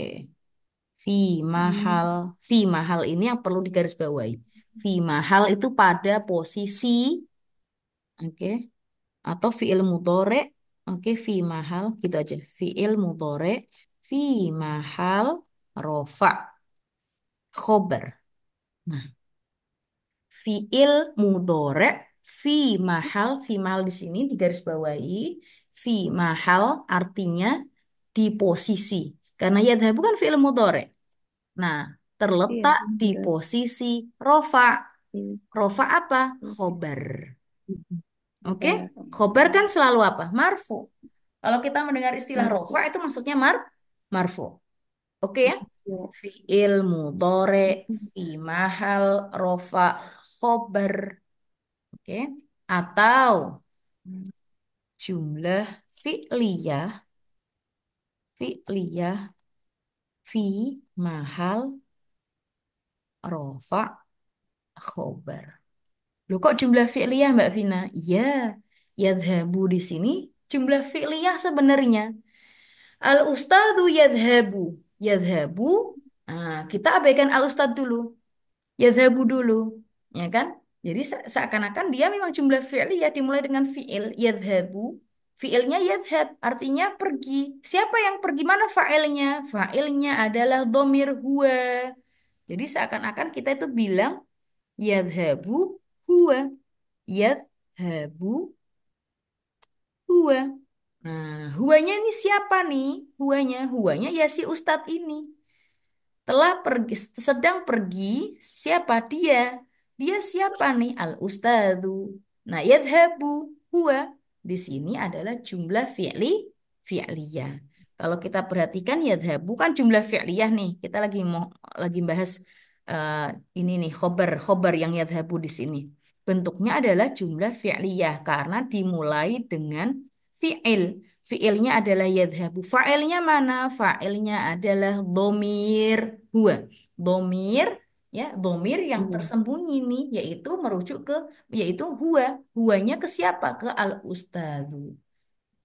Fi Hmm. mahal. Fi mahal ini yang perlu digarisbawahi. Fi mahal itu pada posisi, oke, atau fiil mudore, oke, fi mahal, gitu aja. Fiil mudore, fi mahal, rofa, khobar. Nah, fiil mudore, fi mahal di sini digarisbawahi. Fi mahal artinya di posisi. Karena yadhabu kan fiil mudore. Nah, Iya, terletak di benar. posisi rofa. Iya. Rofa apa? Khobar. Oke? Khobar. Khobar kan selalu apa? Marfu. Kalau kita mendengar istilah rofa Marfu. itu maksudnya marfu. Oke ya? Ya. Fi'il mudhore, fi mahal, rofa, khobar. Oke? Atau jumlah fi'liyah, fi'liyah, fi mahal, rofa, khobar. Loh kok jumlah fi'liyah Mbak Vina? Iya, yadhabu di sini jumlah fi'liyah sebenarnya. Al-ustadzu yadhabu. Yadhabu, kita abaikan al-ustadz dulu. Yadhabu dulu. Ya kan? Jadi seakan-akan dia memang jumlah fi'liyah dimulai dengan fi'il. Yadhabu. Fi'ilnya yadhab, artinya pergi. Siapa yang pergi? Mana fa'ilnya? Fa'ilnya adalah domir huwa. Jadi seakan-akan kita itu bilang yadhabu huwa. yadhabu huwa. Nah, huwanya ini siapa nih? Huwanya ya si Ustadz ini. Telah pergi, sedang pergi, siapa dia? Dia siapa nih? Al ustadzu. Nah, yadhabu huwa di sini adalah jumlah fi'liyah. Kalau kita perhatikan yadhabu kan jumlah fi'liyah nih. Kita lagi bahas eh, ini nih khobar yang yadhabu di sini. Bentuknya adalah jumlah fi'liyah karena dimulai dengan fi'il. Fi'ilnya adalah yadhabu. Fa'ilnya mana? Fa'ilnya adalah domir huwa. Domir, ya, domir yang Iya. tersembunyi nih, yaitu merujuk ke, yaitu huwa. Huwanya ke siapa? Ke al ustadzu.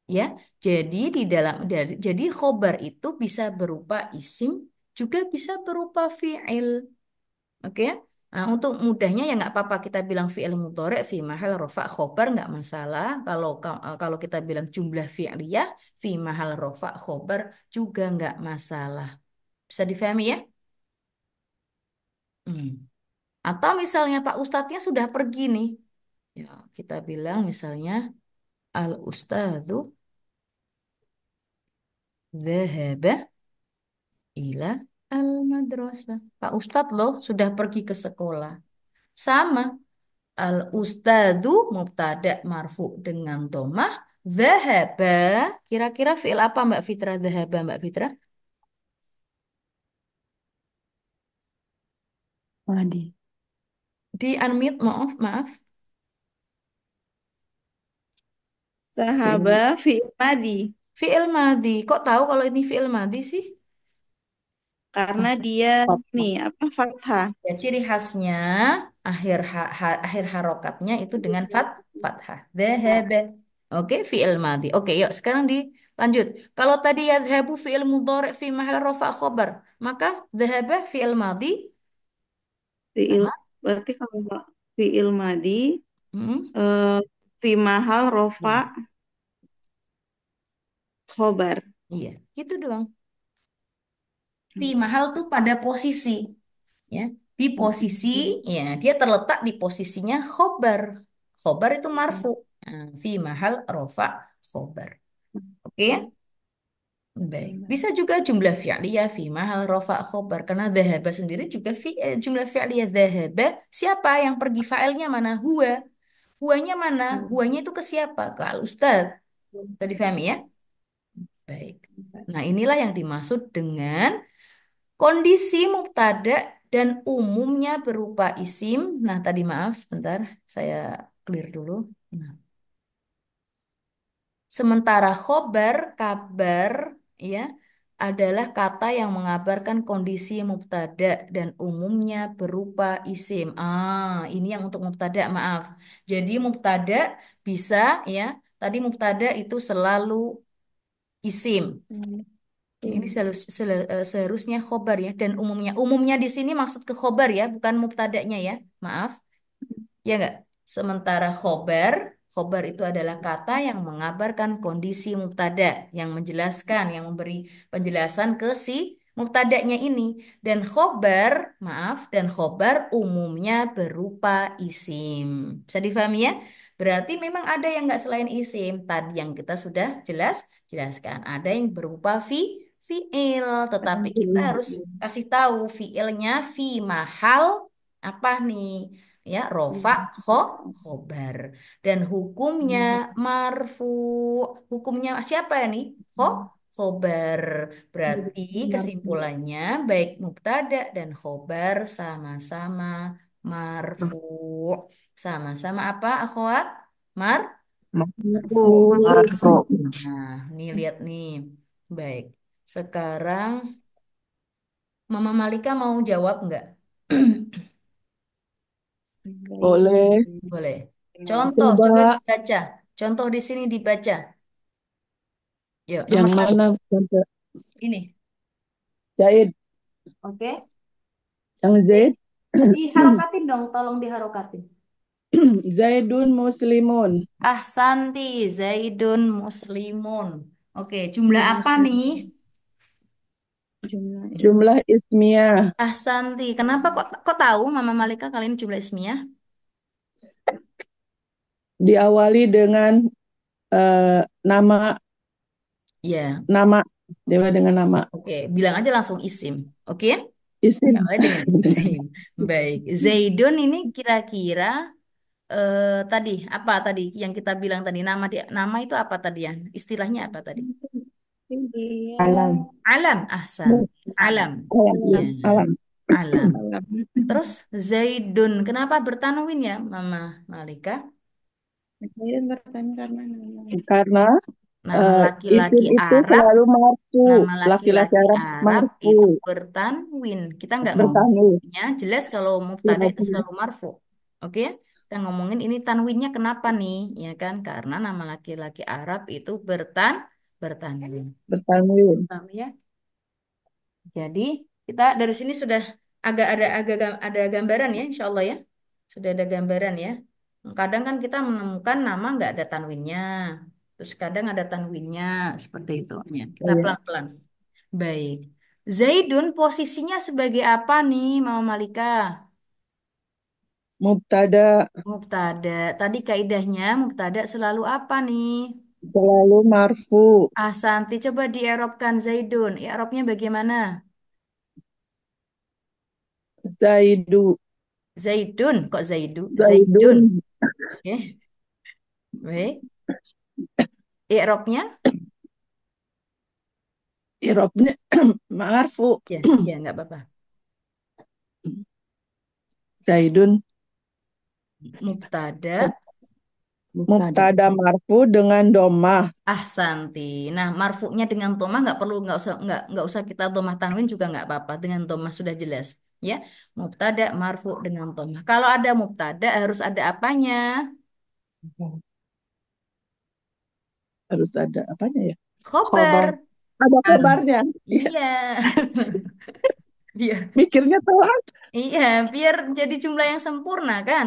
Ya, jadi jadi khobar itu bisa berupa isim, juga bisa berupa fi'il. Oke ya? Nah, untuk mudahnya ya nggak apa-apa kita bilang fi'il mudhari fi mahal rofa khobar nggak masalah. Kalau kita bilang jumlah fi'liyah fi mahal rofa khobar juga nggak masalah. Bisa difahami ya? Hmm. Atau misalnya Pak Ustadznya sudah pergi nih. Ya, kita bilang misalnya al ustadzu dzahaba ila al madrasah. Pak Ustadz loh sudah pergi ke sekolah. Sama. Al ustadzu mubtada marfu dengan domah. Zahaba. Kira-kira fi'il apa Mbak Fitra? Zahaba Mbak Fitra? Madi. Di unmute, maaf, maaf. Fi'il. Sahaba fi'il madi. Fi'il madi. Kok tahu kalau ini fi'il madi sih? Karena Masuk. dia Fathah. nih apa fathah. Ya, ciri khasnya akhir harokatnya itu dengan fathah. Zahaba. Oke, fi'il madi. Oke, yuk sekarang dilanjut. Kalau tadi yadhabu fi'il mudhari fi mahal rafa khobar, maka zahaba fi'il madi Fi'il sama. berarti kalau fi'il madi Hmm, eh, fi mahal rofa iya, khobar. iya, gitu doang. Fi mahal tuh pada posisi, ya. Di posisi, ya, dia terletak di posisinya khobar. Khobar itu marfu. Nah, fi mahal rofa khobar. Oke ya? Baik. Bisa juga jumlah fi'liyah fi mahal rofa khobar. Karena dhahaba sendiri juga jumlah fi'liyah dhahaba. Siapa yang pergi fa'ilnya mana? Huwa. Huwanya mana? Huwanya itu ke siapa? Ke al ustad. Tadi pahami ya? Baik. Nah, inilah yang dimaksud dengan kondisi mubtada dan umumnya berupa isim. Nah, tadi maaf sebentar, saya clear dulu. Nah, sementara khobar, kabar, ya, adalah kata yang mengabarkan kondisi mubtada dan umumnya berupa isim. Ini yang untuk mubtada, maaf. Jadi mubtada bisa, ya, tadi mubtada itu selalu isim. Ini seharusnya khobar ya, dan umumnya di sini maksud ke khobar ya, bukan mubtada'nya ya, maaf. Ya enggak? Sementara khobar itu adalah kata yang mengabarkan kondisi mubtada, yang menjelaskan, yang memberi penjelasan ke si mubtada'nya ini. Dan dan khobar umumnya berupa isim. Bisa difahami ya? Berarti memang ada yang enggak selain isim. Tadi yang kita sudah jelaskan. Ada yang berupa fiil, tetapi kita harus kasih tahu fiilnya fi mahal apa nih? Ya, rofa khobar dan hukumnya marfu. Hukumnya siapa ya nih? Khobar. Berarti kesimpulannya baik mubtada dan khobar sama-sama marfu. Sama-sama apa akhwat? Mar Marfu. marfu. Marfu. Nah, nih lihat nih. Baik. Sekarang Mama Malika mau jawab nggak? Boleh. Boleh. Contoh, coba Coba dibaca. Contoh di sini dibaca. Yuk, nomor yang satu. mana? Contoh. Ini. Zaid. Oke. Yang Di- Zaid. Diharokatin dong, tolong diharokatin. Zaidun muslimun. Ahsanti, Zaidun Muslimun. Oke, jumlah apa nih? Jumlah Jumlah ismiyah. Ahsanti. Kenapa kok tahu Mama Malika kali ini jumlah ismiyah? diawali dengan nama Ya, nama diawali dengan nama oke. Bilang aja langsung isim. Oke ya? isim. Awalnya dengan isim. Baik. Zaidun ini kira-kira tadi apa tadi yang kita bilang tadi nama dia nama itu apa tadi ya? Istilahnya apa tadi? Dia Alam. Alam. Ahsan. Alam. Alam. Iya. Alam. Alam. alam. Terus Zaidun. Kenapa bertanwin ya, Mama Malika? Saya bertanya karena nama. Karena Nama isim laki-laki itu Arab, selalu marfu. nama Laki-laki laki-laki Arab Arab marfu. itu bertanwin. Kita nggak Bertanwin. ngomonginnya jelas kalau mubtada itu Iya, selalu marfu. Oke? Kita ngomongin ini tanwinnya kenapa nih? Ya kan? Karena nama laki-laki Arab itu bertanwin. bertanwin. Paham ya? Jadi kita dari sini sudah ada gambaran ya, insya Allah ya. Sudah ada gambaran ya. Kadang kan kita menemukan nama nggak ada tanwinnya. Terus kadang ada tanwinnya seperti itu. Ya, Oh, kita iya. pelan-pelan. Baik. Zaidun posisinya sebagai apa nih, Mama Malika? Mubtada Mubtada. Tadi kaidahnya mubtada selalu apa nih? selalu marfu. Ahsanti, coba dierobkan Zaidun. I'rabnya bagaimana? Zaidu. Zaidun, kok Zaidu? Zaidun. Zaidun. Oke, baik. I'rabnya? Irobnya marfu. Ya, ya nggak apa-apa. Zaidun. Mubtada, Mubtada marfu dengan domah. ahsanti. Nah, marfu'nya dengan domah nggak perlu nggak usah kita domah tanwin juga nggak apa-apa. Dengan domah sudah jelas. Ya, mubtada marfu dengan domah. Kalau ada mubtada harus ada apanya? Harus ada apanya ya? Khobar. Khobar. Ada Harus. khobarnya. Iya. Iya. Biar Mikirnya telat. iya, biar jadi jumlah yang sempurna kan?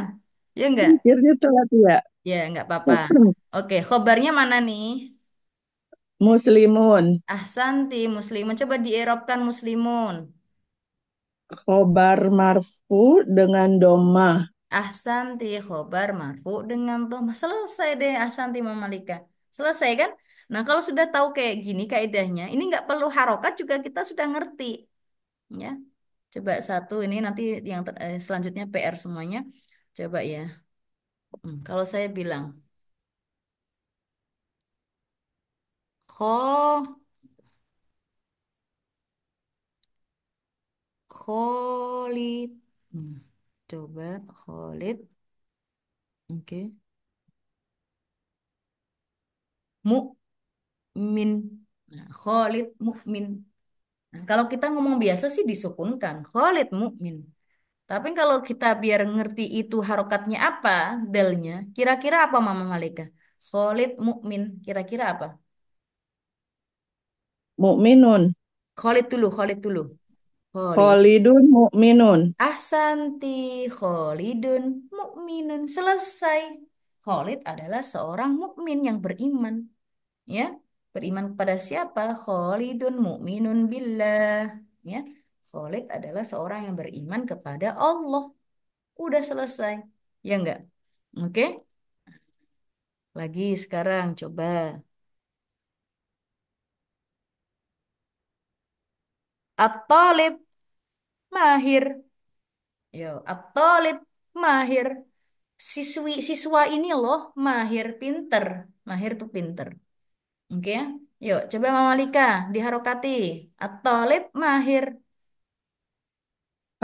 Ya enggak? Mikirnya telat ya. Ya, nggak apa-apa. Oke, khobarnya mana nih? Muslimun. Ahsanti, muslimun. Coba dierobkan muslimun. Khobar marfu dengan domah. Ahsanti, khobar marfu dengan dhamma. Selesai deh, ahsanti Mama Malika. Selesai kan? Nah, kalau sudah tahu kayak gini kaidahnya, ini nggak perlu harokat juga kita sudah ngerti. Ya, coba satu ini nanti yang selanjutnya PR semuanya. Coba ya. Kalau saya bilang, kho, Khalid. Coba Khalid. Oke. Mukmin. Nah, Khalid mukmin. Nah, kalau kita ngomong biasa sih disukunkan. Khalid mukmin. Tapi kalau kita biar ngerti itu harokatnya apa, dalnya, kira-kira apa Mama Malika? Khalid mukmin. Kira-kira apa? Mukminun. Khalid dulu. Khalid. Khalidun mukminun. Ahsanti Khalidun mukminun. Selesai. Khalid adalah seorang mukmin yang beriman. Ya, beriman kepada siapa? Khalidun mukminun billah. Ya, Khalid adalah seorang yang beriman kepada Allah. Udah selesai. Ya enggak? Oke? Lagi sekarang coba. At-Talib mahir. Yo, At-Talib mahir. Siswa ini loh mahir pinter. Mahir tuh pinter. Oke ya? Yuk, coba Mama Lika diharokati. At-Talib mahir.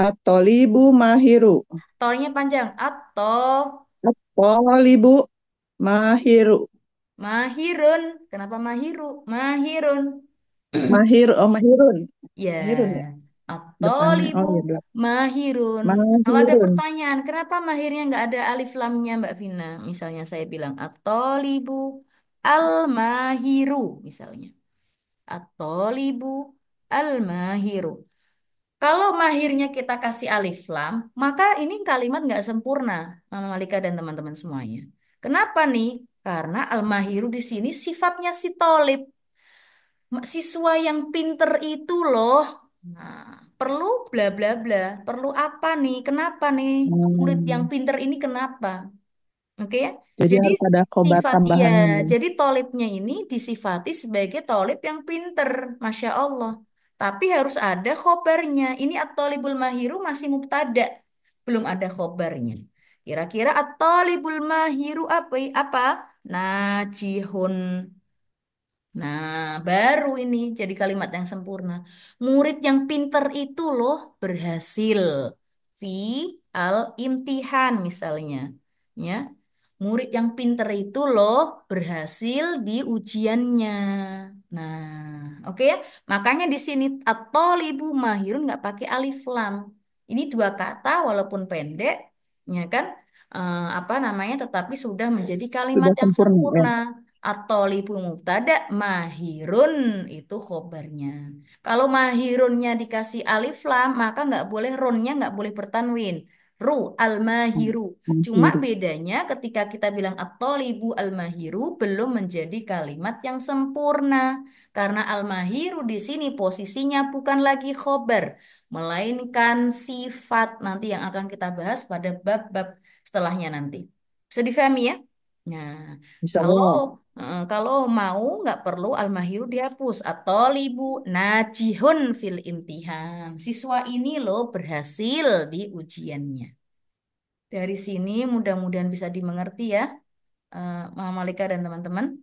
At-tolibu mahiru. Tolnya panjang. At-tolibu mahiru. Mahirun. Kenapa mahiru? Mahirun. Mahir, oh mahirun. Ya, Mahirun ya. Depannya, at-thalibu oh ya belakang. mahirun. Kalau ada Mahirun. pertanyaan, kenapa mahirnya nggak ada alif lamnya Mbak Vina? Misalnya saya bilang at-thalibu al-mahiru misalnya. At-thalibu al-mahiru. Kalau mahirnya kita kasih alif lam, maka ini kalimat nggak sempurna, Mama Malika dan teman-teman semuanya. Kenapa nih? Karena al-mahiru di sini sifatnya si tolib. Siswa yang pinter itu loh. Nah, perlu bla bla bla. Perlu apa nih? Kenapa nih? Murid yang Hmm. pinter ini kenapa? Oke ya. Jadi Jadi harus ada khobar sifat ya, tambahannya. jadi tolibnya ini disifati sebagai tolib yang pinter, Masya Allah. Tapi harus ada khobarnya. Ini at-tolibul mahiru masih mubtada, belum ada khobarnya. Kira-kira at-tolibul mahiru apa? Apa? Najihun. Nah, baru ini jadi kalimat yang sempurna. Murid yang pinter itu loh berhasil. Fi al imtihan misalnya. Ya, murid yang pinter itu loh berhasil di ujiannya. Nah, oke ya. Makanya di sini at-thalibu mahirun nggak pakai alif lam. Ini dua kata walaupun pendek, ya kan? Apa namanya? Tetapi sudah menjadi kalimat Sudah yang sempurna ya. sempurna. At-thalibu mubtada, mahirun itu khobarnya. Kalau mahirunnya dikasih alif lam, maka nggak boleh ronnya nggak boleh bertanwin. Al-mahiru. Cuma Mahiru. bedanya ketika kita bilang at-thalibu al-mahiru belum menjadi kalimat yang sempurna. Karena al-mahiru di sini posisinya bukan lagi khobar, melainkan sifat nanti yang akan kita bahas pada bab-bab setelahnya nanti. Bisa difahami ya? Nah, Insya kalau Allah. kalau mau nggak perlu al-mahiru dihapus atau libu najihun fil imtihan. Siswa ini loh berhasil di ujiannya. Dari sini mudah-mudahan bisa dimengerti ya, Mama Malika dan teman-teman.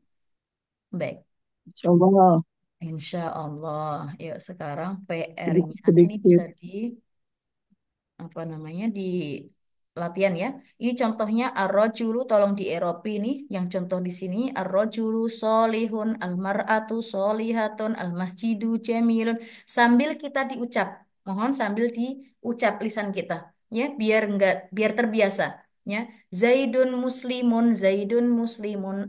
Baik, Insya Allah. insya Allah. Yuk sekarang PR-nya ini bisa Sedikit-sedikit. di apa namanya di latihan ya. Ini contohnya ar-rajulu tolong di Eropa ini yang contoh di sini ar-rajulu solihun al-mar'atu solihatun al-masjidu jamilun sambil kita diucap. Mohon sambil diucap lisan kita ya biar terbiasa ya. Zaidun muslimun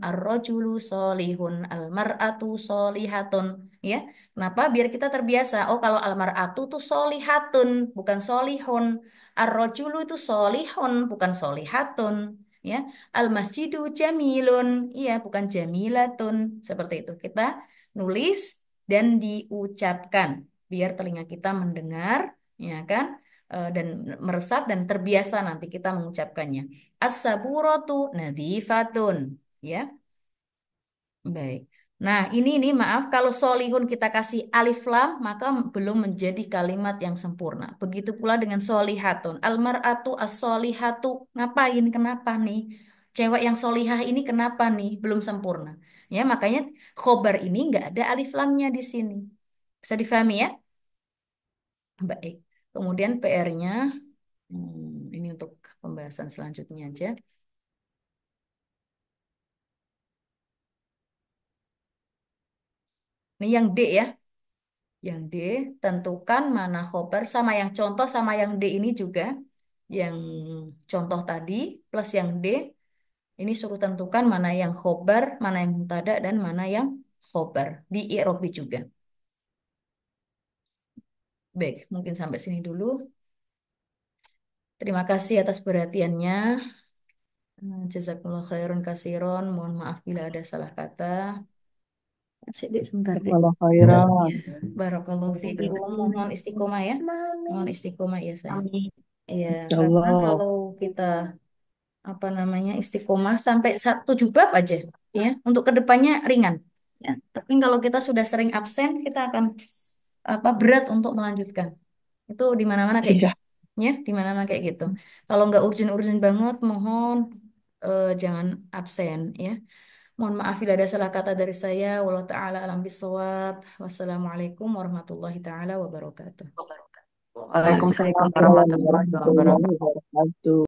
ar-rajulu solihun al-mar'atu solihatun ya. Kenapa? Biar kita terbiasa. Oh, kalau al-mar'atu tuh solihatun, bukan solihun. Ar-rajulu itu solihun, bukan solihatun. Ya, al-masjidu jamilun, iya, bukan jamilatun. Seperti itu. Kita nulis dan diucapkan, biar telinga kita mendengar, ya kan, dan meresap dan terbiasa nanti kita mengucapkannya. As-saburatu nadifatun, ya. Baik. Nah, ini nih maaf kalau solihun kita kasih alif lam maka belum menjadi kalimat yang sempurna. Begitu pula dengan solihatun. Almar'atu as-solihatu. Ngapain? Kenapa nih? Cewek yang solihah ini kenapa nih? Belum sempurna. Ya, makanya khobar ini nggak ada alif lamnya di sini. Bisa difahami ya? Baik. Kemudian PR-nya, ini untuk pembahasan selanjutnya aja. Ini yang D ya. Yang D, tentukan mana khobar sama yang contoh sama yang D ini juga. Yang contoh tadi plus yang D, ini suruh tentukan mana yang khobar, mana yang mubtada, dan mana yang khobar. Di i'robi juga. Baik, mungkin sampai sini dulu. Terima kasih atas perhatiannya. Jazakumullah khairan kasiron. Mohon maaf bila ada salah kata. Cek dek sebentar dek. Kalau khairan. Ya, barakallahu fiikum. Mohon istiqomah ya. Mohon istiqomah ya sayang. Iya, Insya karena Allah. kalau kita apa namanya istiqomah sampai 7 bab aja, ya, untuk kedepannya ringan. Ya, tapi kalau kita sudah sering absen, kita akan apa berat untuk melanjutkan. Itu di mana-mana kayak Iya. gitu. Ya, di mana-mana kayak gitu. Kalau nggak urgent-urgent banget, mohon jangan absen, ya. Mohon maaf bila ada salah kata dari saya. Wallahu taala alam bisawab. Wassalamualaikum warahmatullahi taala wabarakatuh. Waalaikumsalam Waalaikumsalam warahmatullahi wabarakatuh. warahmatullahi wabarakatuh.